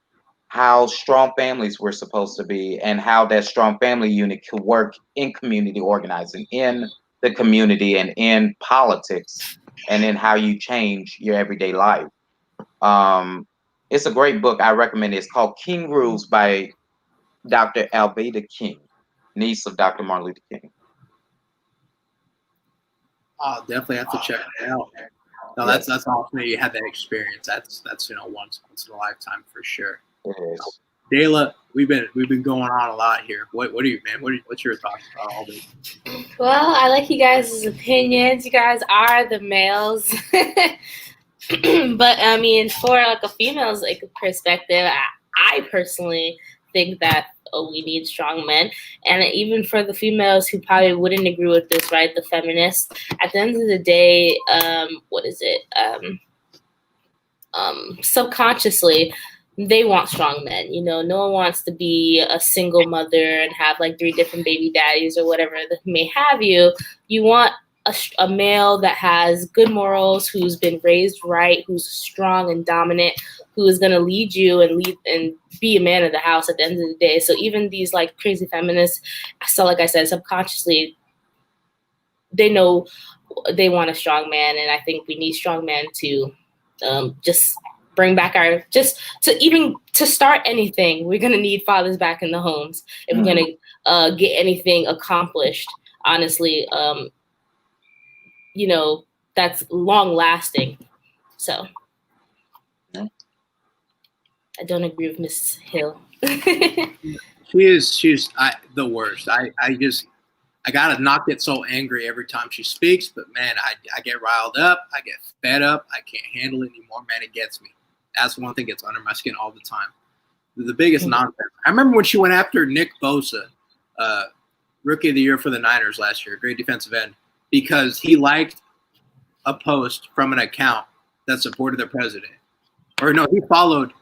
how strong families were supposed to be, and how that strong family unit could work in community organizing, in the community, and in politics, and in how you change your everyday life. It's a great book. I recommend it. It's called King Rules by Dr. Alveda King, niece of Dr. Martin Luther King. Oh, definitely have to check it out. No, that's awesome that you had that experience. That's once in a lifetime for sure. It is. Dayla, we've been going on a lot here. What are you, man? What's your thoughts about all this? Well, I like you guys' opinions. You guys are the males. But I mean, for like a female's perspective, I personally think that we need strong men. And even for the females who probably wouldn't agree with this, right? The feminists, at the end of the day, subconsciously, they want strong men. No one wants to be a single mother and have like 3 different baby daddies or whatever that may have you. You want a male that has good morals, who's been raised right, who's strong and dominant, who is going to lead you and be a man of the house at the end of the day. So even these like crazy feminists, so like I said, subconsciously, they know they want a strong man. And I think we need strong men to just bring back to start anything. We're going to need fathers back in the homes if we're going to get anything accomplished, honestly. That's long lasting. So I don't agree with Miss Hill. She's the worst. I gotta not get so angry every time she speaks, but man, I get riled up, I get fed up, I can't handle it anymore, man. It gets me. That's one thing that's under my skin all the time. The biggest nonsense. I remember when she went after Nick Bosa, Rookie of the Year for the Niners last year, great defensive end, because he liked a post from an account that supported the president. Or no, he followed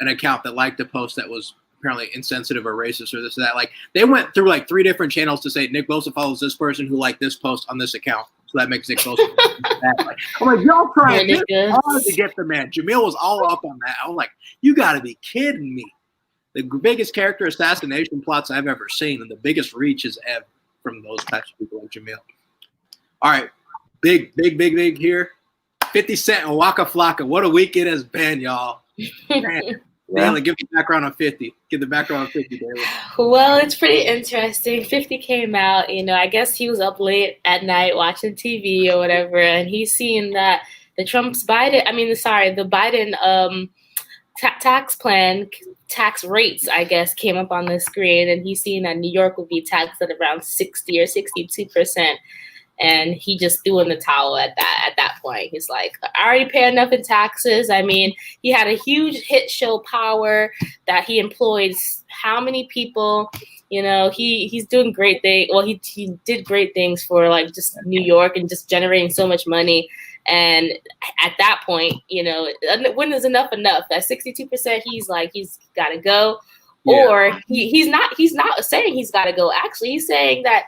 an account that liked a post that was apparently insensitive or racist or this or that. Like, they went through like 3 different channels to say Nick Bosa follows this person who liked this post on this account, so that makes Nick Bosa bad. Like, I'm like, y'all trying this hard to get the man. Jamil was all up on that. I was like, you got to be kidding me. The biggest character assassination plots I've ever seen, and the biggest reaches ever from those types of people like Jamil. All right, big here. 50 Cent and Waka Flocka. What a week it has been, y'all. Man. Dayla, give the background on 50. Give the background on 50, Dayla. Well, it's pretty interesting. 50 came out, I guess he was up late at night watching TV or whatever, and he's seeing that the Biden tax plan, tax rates, I guess, came up on the screen, and he's seeing that New York will be taxed at around 60 or 62%. And he just threw in the towel at that point. He's like, I already pay enough in taxes. I mean, he had a huge hit show Power that he employed how many people, he's doing great things. Well, he did great things for like just New York and just generating so much money. And at that point, when is enough? At 62%, he's like, he's got to go. Yeah. Or he's not saying he's got to go. Actually, he's saying that,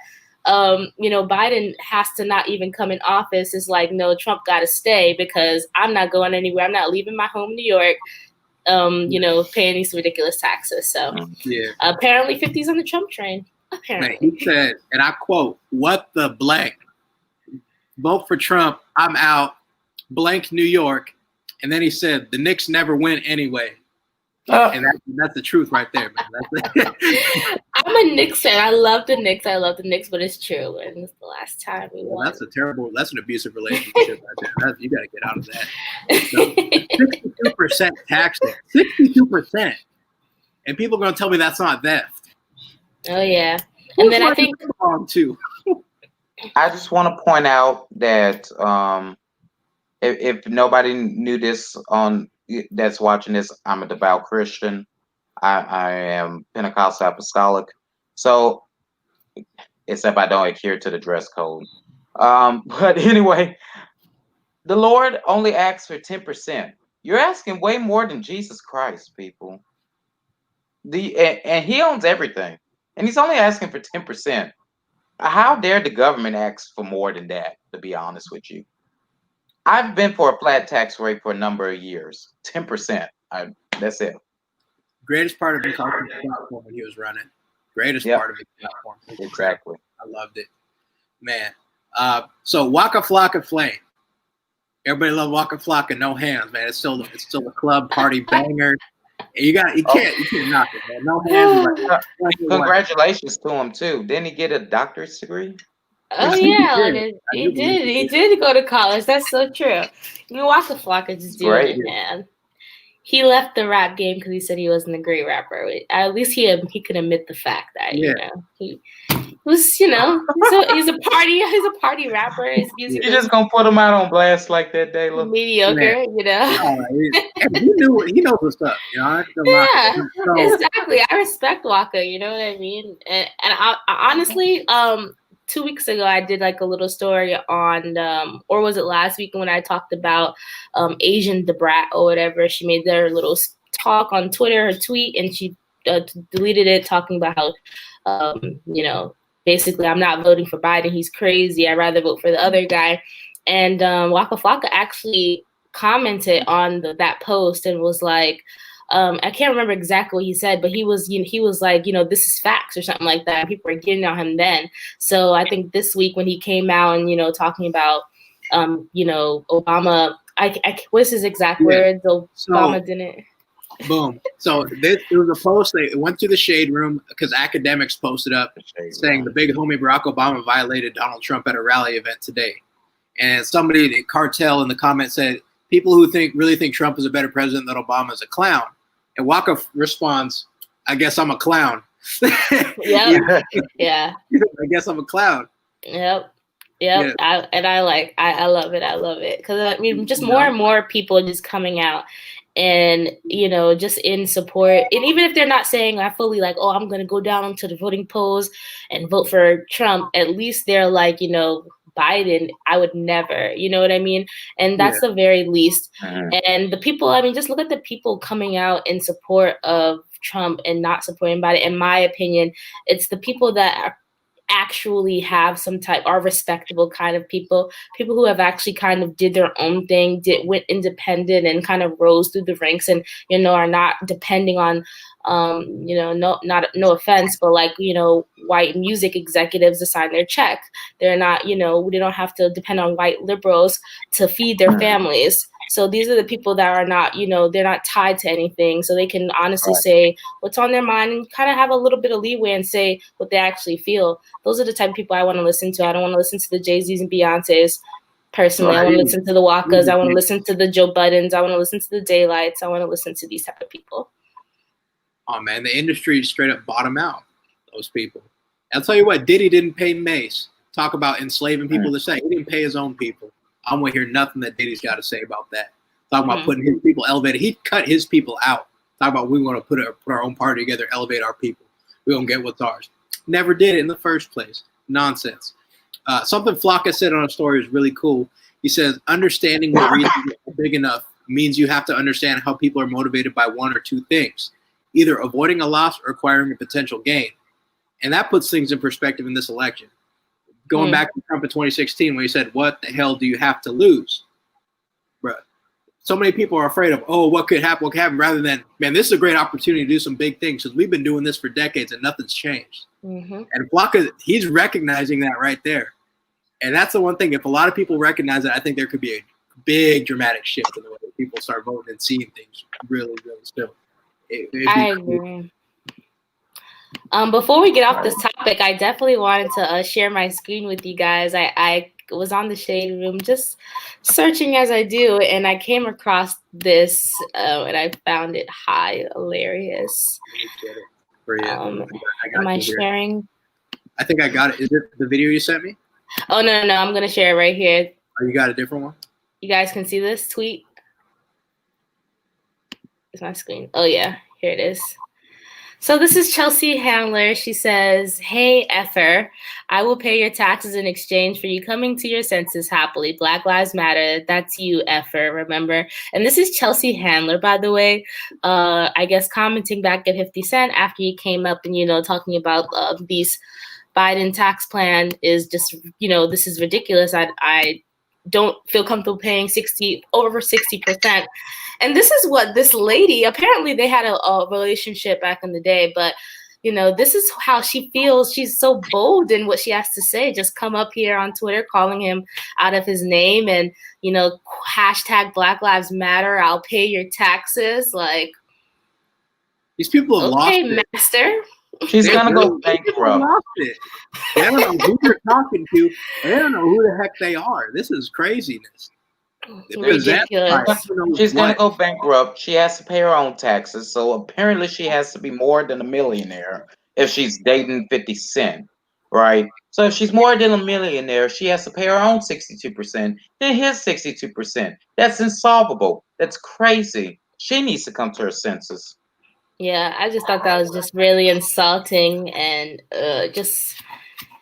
Biden has to not even come in office. It's like, no, Trump got to stay because I'm not going anywhere. I'm not leaving my home, New York, paying these ridiculous taxes. So apparently 50's on the Trump train. Apparently. He said, and I quote, "What the blank? Vote for Trump. I'm out. Blank New York." And then he said, "The Knicks never win anyway." And that's the truth right there, man. I'm a Knicks fan. I love the Knicks, but it's true. And it's the last time we won. That's an abusive relationship right there. You got to get out of that. 62% tax rate. 62%. And people are going to tell me that's not theft. Oh, yeah. And then I think too. I just want to point out that if nobody knew this that's watching this, I'm a devout Christian. I am Pentecostal Apostolic. So, except I don't adhere to the dress code. But anyway, the Lord only asks for 10%. You're asking way more than Jesus Christ, people. And he owns everything. And he's only asking for 10%. How dare the government ask for more than that, to be honest with you? I've been for a flat tax rate for a number of years. 10%. That's it. Greatest part of his platform when he was running. Greatest part of his platform. Exactly. I loved it. Man. So Waka Flocka Flame. Everybody love Waka Flocka. No hands, man. It's still a club party banger. You can't knock it, man. No hands. Congratulations to him too. Didn't he get a doctorate degree? Oh yeah, he did. He did go to college. That's so true. Waka Flocka just doing it, man. He left the rap game because he said he wasn't a great rapper. At least he could admit the fact that he was, he's a party rapper. His music. You're just gonna put him out on blast like that, Dayla? Mediocre, He knows what's up, exactly. I respect Waka. You know what I mean? And I honestly, 2 weeks ago, I did like a little story on, or was it last week when I talked about Asian the Brat or whatever. She made their little talk on Twitter, her tweet, and she deleted it talking about how, basically I'm not voting for Biden. He's crazy. I'd rather vote for the other guy. And Waka Flocka actually commented on that post and was like, I can't remember exactly what he said, but he was like, this is facts or something like that. And people were getting on him then. So I think this week when he came out and, talking about, Obama, what's his exact words? Obama didn't. Boom. So it was a post. It went to the shade room because academics posted up saying the big homie Barack Obama violated Donald Trump at a rally event today. And somebody, the cartel in the comments said, people who really think Trump is a better president than Obama is a clown. And Waka responds, I guess I'm a clown. Yep. Yeah. I guess I'm a clown. Yep. Yeah. I love it. I love it. Because I mean, just more and more people are just coming out and, you know, just in support. And even if they're not saying I fully like, oh, I'm going to go down to the voting polls and vote for Trump, at least they're like, you know, Biden, I would never, you know what I mean? And that's the very least. And the people, I mean, just look at the people coming out in support of Trump and not supporting Biden. In my opinion, it's the people that are actually have some type, are respectable kind of people who have actually kind of did their own thing, went independent and kind of rose through the ranks, and, you know, are not depending on you know, no offense, but like, you know, white music executives to sign their check. They're not, you know, they don't have to depend on white liberals to feed their families. So these are the people that are not, you know, they're not tied to anything. So they can honestly say what's on their mind and kind of have a little bit of leeway and say what they actually feel. Those are the type of people I want to listen to. I don't want to listen to the Jay-Z's and Beyonce's. Personally, I want to listen to the Wakas. I want to listen to the Joe Buddens. I want to listen to the Daylights. I want to listen to these type of people. Oh man, the industry straight up bottom out. Those people. I'll tell you what, Diddy didn't pay Mace. Talk about enslaving people to say. He didn't pay his own people. I don't want to hear nothing that Diddy's got to say about that. Talk about putting his people elevated. He cut his people out. Talk about we want to put our own party together, elevate our people. We don't get what's ours. Never did it in the first place. Nonsense. Something Flocka said on a story is really cool. He says, understanding what reasons are big enough means you have to understand how people are motivated by one or two things, either avoiding a loss or acquiring a potential gain. And that puts things in perspective in this election. Going back to Trump in 2016, when he said, what the hell do you have to lose? Bruh. So many people are afraid of, oh, what could happen, rather than, man, this is a great opportunity to do some big things because we've been doing this for decades and nothing's changed. And Flocka, he's recognizing that right there. And that's the one thing, if a lot of people recognize that, I think there could be a big dramatic shift in the way that people start voting and seeing things really, really still. I agree. Before we get off this topic, I definitely wanted to share my screen with you guys. I was on the Shade Room just searching as I do, and I came across this and I found it hilarious. Am I sharing? I think I got it. Is it the video you sent me? Oh, no, I'm going to share it right here. Oh, you got a different one? You guys can see this tweet? It's my screen. Oh, yeah. Here it is. So this is Chelsea Handler. She says, hey, effer, I will pay your taxes in exchange for you coming to your senses happily. Black Lives Matter. That's you, effer, remember? And this is Chelsea Handler, by the way, I guess commenting back at 50 Cent after he came up and, you know, talking about these Biden tax plan is just, you know, this is ridiculous. I don't feel comfortable paying over 60%. And this is what this lady, apparently they had a relationship back in the day, but, you know, this is how she feels. She's so bold in what she has to say. Just come up here on Twitter calling him out of his name and, you know, hashtag Black Lives Matter. I'll pay your taxes. Like, these people have lost it. Okay, master. She's gonna go bankrupt. They don't know who they're talking to. They don't know who the heck they are. This is craziness. Ridiculous. She's gonna go bankrupt. She has to pay her own taxes. So apparently she has to be more than a millionaire if she's dating 50 Cent, right? So if she's more than a millionaire, she has to pay her own 62%, then his 62%. That's insolvable. That's crazy. She needs to come to her senses. Yeah, I just thought that was just really insulting and just,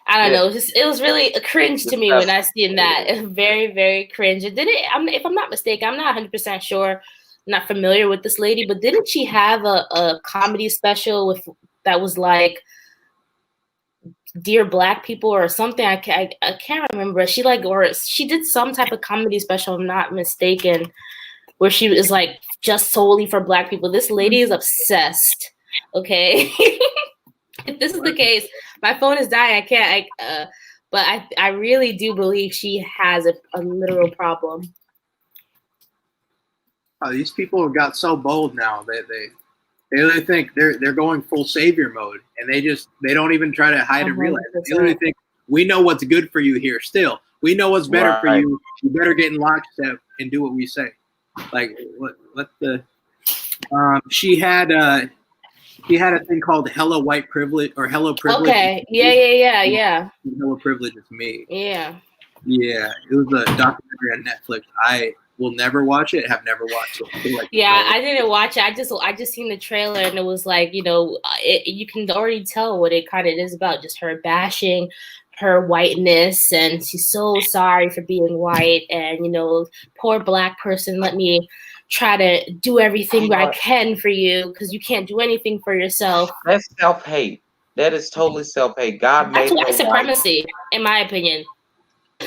I don't know, it was really a cringe to me when I seen that. Very, very cringe. If I'm not mistaken, I'm not 100% sure, not familiar with this lady, but didn't she have a comedy special that was like Dear Black People or something? I can't remember. She did some type of comedy special, if I'm not mistaken, where she was like just solely for Black people. This lady is obsessed. Okay. If this is the case, my phone is dying. But I really do believe she has a literal problem. These people have got so bold now that they really think they're going full savior mode, and they don't even try to hide and realize it. They really think we know what's good for you here. Still, we know what's better for you. You better get in lockstep and do what we say. Like let the she had She had a thing called Hello White Privilege or Hello Privilege. Okay. Yeah. Hello Privilege is me. Yeah. Yeah, it was a documentary on Netflix. I will never watch it. Have never watched it. Like, Yeah, I didn't watch it. I just seen the trailer, and it was like, you can already tell what it kind of is about. Just her bashing her whiteness, and she's so sorry for being white, and poor black person. Let me try to do everything I can for you because you can't do anything for yourself. That's self-hate. That is totally self-hate. God made That's white her supremacy, in my opinion.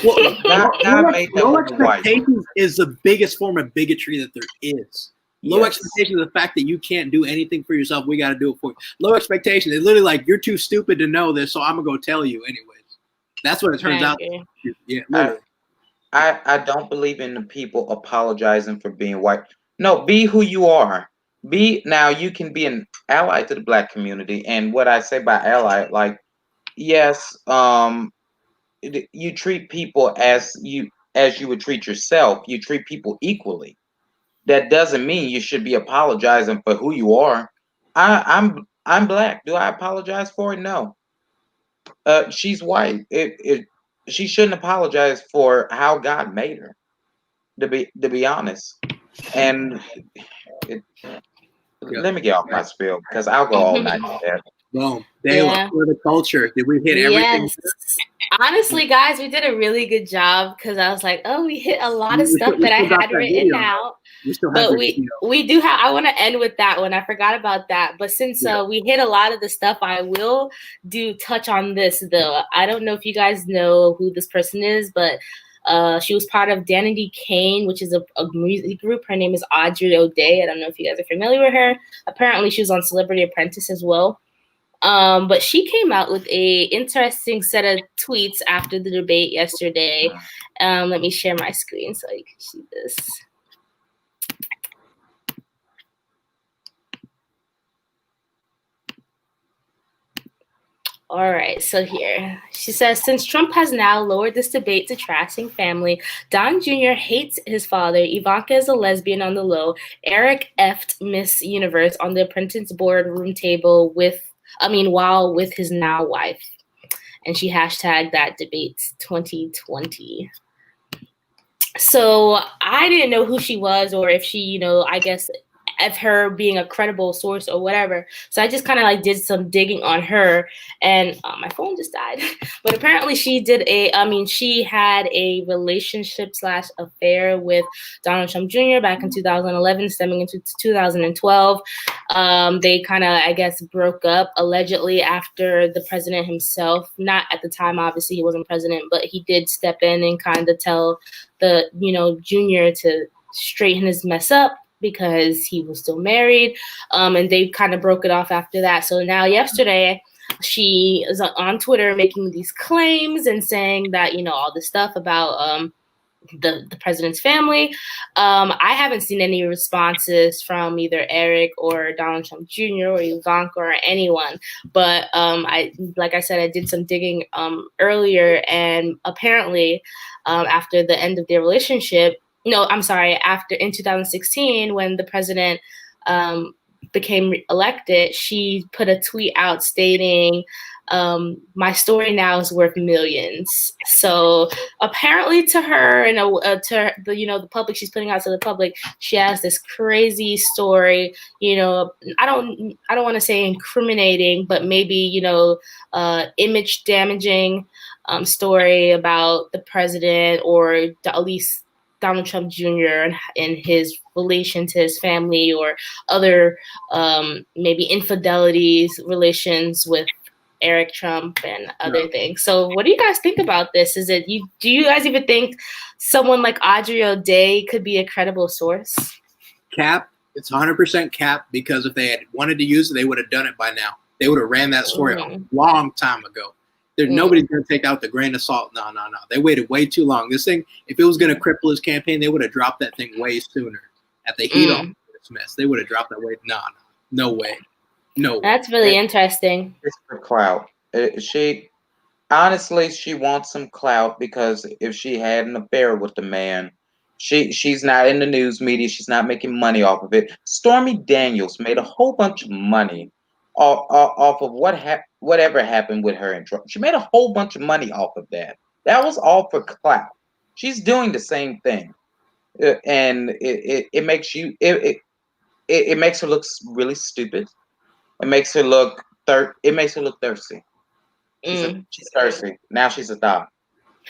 Well, God made that low woman white. expectations is the biggest form of bigotry that there is. Low Yes. expectations, the fact that you can't do anything for yourself, we got to do it for you. Low expectation is literally like, you're too stupid to know this, so I'm gonna go tell you anyways. That's what it turns out. Yeah, literally. I don't believe in the people apologizing for being white. No, be who you are. Now you can be an ally to the black community. And what I say by ally, like, yes, you treat people as you would treat yourself. You treat people equally. That doesn't mean you should be apologizing for who you are. I'm black. Do I apologize for it? No. She's white. She shouldn't apologize for how God made her. To be honest, and let me get off my spiel because I'll go all night with that. Boom. Dayla, for the culture. Did we hit everything? Yes. Honestly, guys, we did a really good job because I was like, oh, we hit a lot of stuff that I had written out. But we do have, I want to end with that one. I forgot about that. But since we hit a lot of the stuff, I will touch on this, though. I don't know if you guys know who this person is, but she was part of Danity Kane, which is a music group. Her name is Audrey O'Day. I don't know if you guys are familiar with her. Apparently, she was on Celebrity Apprentice as well. But she came out with a interesting set of tweets after the debate yesterday. Let me share my screen so you can see this. All right, so here she says, since Trump has now lowered this debate to trashing family, Don Jr. hates his father, Ivanka is a lesbian on the low, Eric effed Miss Universe on the Apprentice boardroom table while with his now wife. And she hashtagged that debate 2020. So I didn't know who she was or if she, I guess, of her being a credible source or whatever. So I just kind of did some digging on her, and my phone just died. But apparently she had a relationship / affair with Donald Trump Jr. back in 2011, stemming into 2012. They kind of, I guess, broke up allegedly after the president himself, not at the time, obviously he wasn't president, but he did step in and kind of tell the, Junior to straighten his mess up, because he was still married, and they kind of broke it off after that. So now yesterday, she is on Twitter making these claims and saying that, all this stuff about the president's family. I haven't seen any responses from either Eric or Donald Trump Jr. or Ivanka or anyone. But like I said, I did some digging earlier, and apparently after the end of their relationship, after in 2016, when the president became elected, she put a tweet out stating, my story now is worth millions. So apparently to her and to the public, she's putting out to the public, she has this crazy story, I don't want to say incriminating, but maybe, image damaging story about the president, or at least Donald Trump Jr. and his relation to his family, or other maybe infidelities, relations with Eric Trump and other things. So what do you guys think about this? Do you guys even think someone like Audrey O'Day could be a credible source? Cap. It's 100% cap, because if they had wanted to use it, they would have done it by now. They would have ran that story a long time ago. Nobody's going to take out the grain of salt. No. They waited way too long. This thing, if it was going to cripple his campaign, they would have dropped that thing way sooner. At the heat of this mess, they would have dropped that way. No way. That's really interesting. It's for clout. She wants some clout, because if she had an affair with the man, she's not in the news media. She's not making money off of it. Stormy Daniels made a whole bunch of money off of whatever happened with her in Trump. She made a whole bunch of money off of that. That was all for clout. She's doing the same thing, and it makes it makes her look really stupid. It makes her look it makes her look thirsty. She's thirsty. Now she's a thought.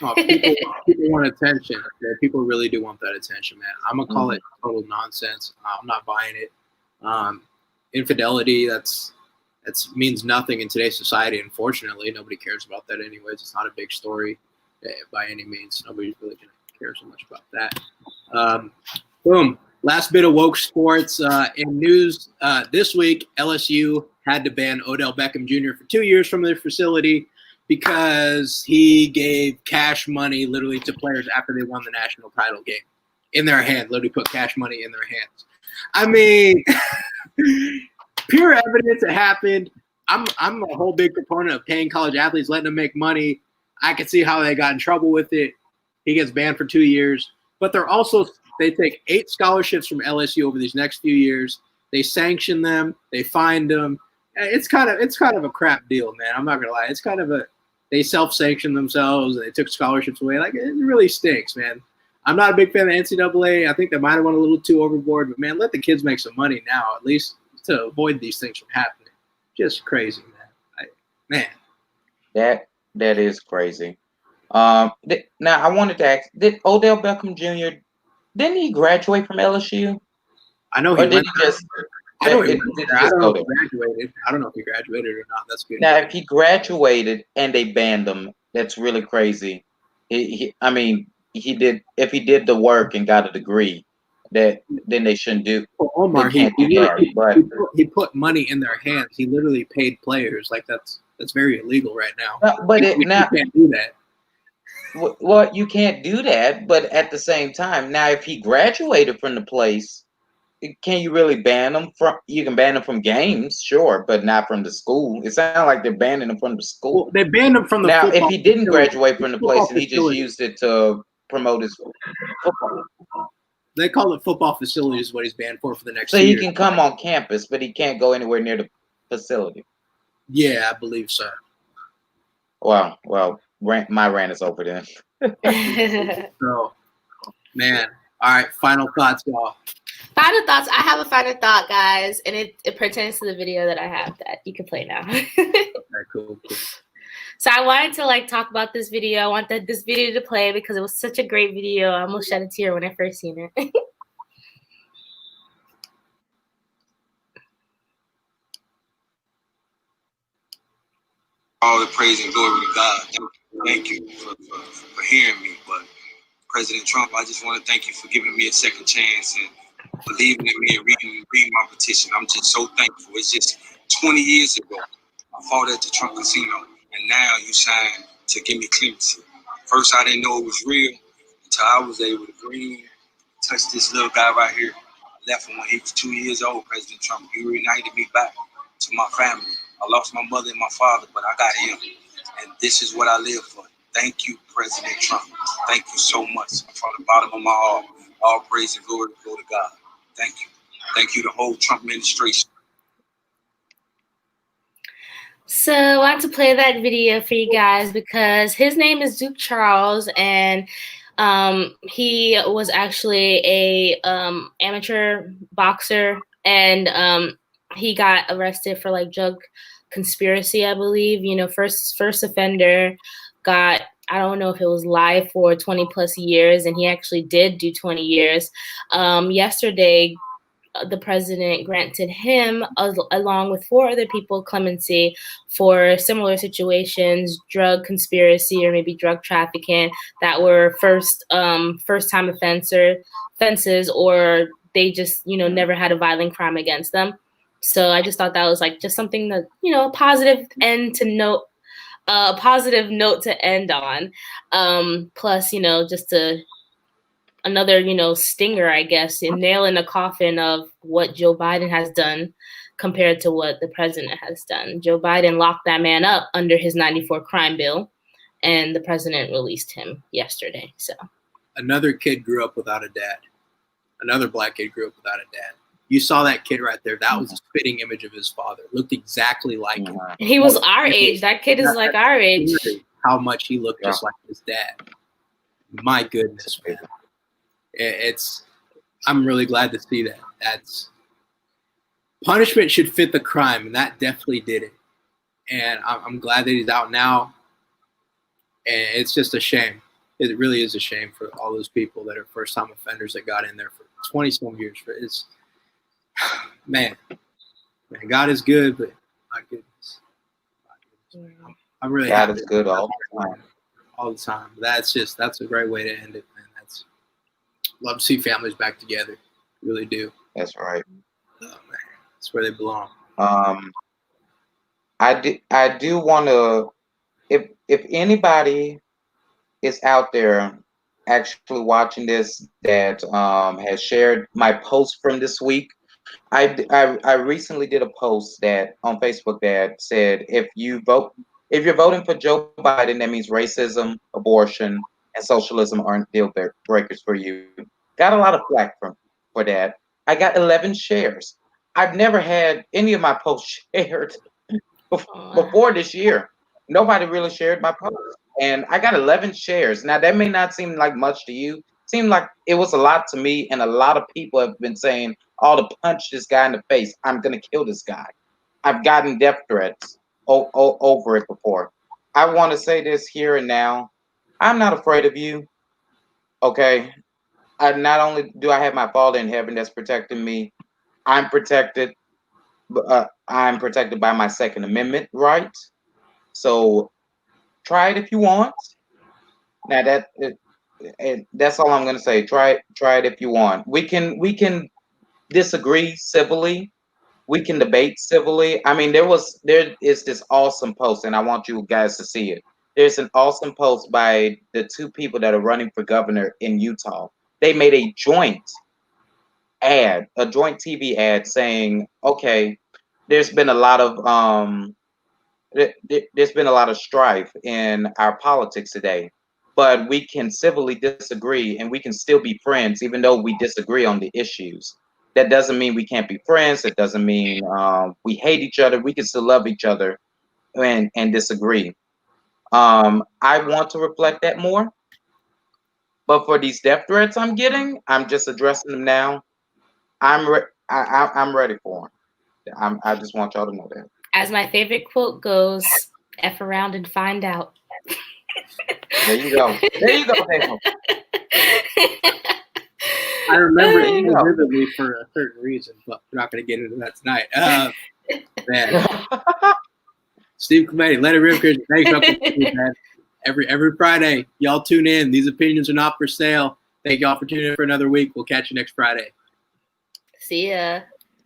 Oh, people want attention. Yeah, people really do want that attention, man. I'm gonna call it total nonsense. I'm not buying it. Infidelity, that's means nothing in today's society. Unfortunately, nobody cares about that anyways. It's not a big story by any means. Nobody really cares so much about that. Boom. Last bit of woke sports in news this week. LSU had to ban Odell Beckham Jr. for 2 years from their facility because he gave cash money literally to players after they won the national title game in their hand. Literally put cash money in their hands. I mean, pure evidence it happened. I'm a whole big proponent of paying college athletes, letting them make money. I can see how they got in trouble with it. He gets banned for 2 years, but they take 8 scholarships from LSU over these next few years. They sanction them. They find them. It's kind of a crap deal, man. I'm not gonna lie. It's kind of they self-sanctioned themselves and they took scholarships away. Like, it really stinks, man. I'm not a big fan of the NCAA. I think they might have went a little too overboard, but man, let the kids make some money now, at least to avoid these things from happening. Just crazy, man. That is crazy. Now I wanted to ask: did Odell Beckham Jr. didn't he graduate from LSU? I know he or did he just. I don't know if he graduated. I don't know if he graduated or not. That's good. Now, if he graduated and they banned him, that's really crazy. I mean, he did. If he did the work and got a degree, then they shouldn't do. Well, Omar, he put money in their hands. He literally paid players. Like that's very illegal right now. You can't do that. Well, you can't do that. But at the same time, now if he graduated from the place. Can you really ban them from? You can ban them from games, sure, but not from the school. It sounds like they're banning them from the school. Well, they banned him from the. Now, if he didn't graduate from the place and he just used it to promote his football, they call it football facilities. Is what he's banned for the next. So he can come on campus, but he can't go anywhere near the facility. Yeah, I believe so. Well, my rant is over then. So, man, all right. Final thoughts, y'all. Final thoughts. I have a final thought, guys, and it pertains to the video that I have that you can play now. Okay, cool. So I wanted to talk about this video. I wanted this video to play because it was such a great video. I almost shed a tear when I first seen it. All the praise and glory to God. Thank you for hearing me. But President Trump, I just want to thank you for giving me a second chance and believing in me and reading my petition. I'm just so thankful. It's just 20 years ago, I fought at the Trump Casino, and now you signed to give me clemency. First, I didn't know it was real until I was able to touch this little guy right here. I left him when he was 2 years old, President Trump. He reunited me back to my family. I lost my mother and my father, but I got him. And this is what I live for. Thank you, President Trump. Thank you so much. From the bottom of my heart, all praise and glory go to God. Thank you. Thank you, the whole Trump administration. So I want to play that video for you guys because his name is Duke Charles, and he was actually a amateur boxer, and he got arrested for drug conspiracy, I believe. First offender, got, I don't know if it was live for 20 plus years, and he actually did do 20 years. Yesterday, the president granted him, along with 4 other people, clemency for similar situations, drug conspiracy or maybe drug trafficking, that were first-time offenses, or they just, never had a violent crime against them. So I just thought that was just something that, a positive note to end on. Plus, just another, stinger, I guess, and nail in the coffin of what Joe Biden has done compared to what the president has done. Joe Biden locked that man up under his 94 crime bill, and the president released him yesterday. So another kid grew up without a dad. Another black kid grew up without a dad. You saw that kid right there. That was a spitting image of his father. Looked exactly like him. He was our age. That kid is like our age. How much he looked just like his dad. My goodness, man. I'm really glad to see that. That's punishment should fit the crime, and that definitely did it. And I'm glad that he's out now. And it's just a shame. It really is a shame for all those people that are first-time offenders that got in there for 20-some years. Man, God is good, but my goodness. I'm really God happy. is good all the time. All the time. That's a great way to end it, man. Love to see families back together. Really do. That's right. Oh, man. That's where they belong. I do want to, if anybody is out there actually watching this that has shared my post from this week, I recently did a post that on Facebook that said if you're voting for Joe Biden, that means racism, abortion, and socialism aren't deal breakers for you. Got a lot of flack for that. I got 11 shares. I've never had any of my posts shared before this year. Nobody really shared my post, and I got 11 shares. Now that may not seem like much to you. Seemed like it was a lot to me, and a lot of people have been saying, "Oh, to punch this guy in the face, I'm gonna kill this guy." I've gotten death threats over it before. I want to say this here and now. I'm not afraid of you. Okay. Not only do I have my Father in heaven that's protecting me, I'm protected. I'm protected by my Second Amendment right. So try it if you want. Now that's all I'm gonna say. Try it if you want. We can disagree civilly. We can debate civilly. I mean, there is this awesome post, and I want you guys to see it. There's an awesome post by the two people that are running for governor in Utah. They made a joint TV ad saying, okay, there's been a lot of there's been a lot of strife in our politics today, but we can civilly disagree and we can still be friends even though we disagree on the issues. That doesn't mean we can't be friends. It doesn't mean we hate each other. We can still love each other and disagree. I want to reflect that more. But for these death threats I'm getting, I'm just addressing them now. I'm ready for them. I just want y'all to know that. As my favorite quote goes, F around and find out. There you go. There you go, Daniel. I remember it vividly for a certain reason, but we're not going to get into that tonight. Man. Steve Clementi, Let It Rip, Christian. Thanks for me, man. Every Friday, y'all tune in. These opinions are not for sale. Thank y'all for tuning in for another week. We'll catch you next Friday. See ya.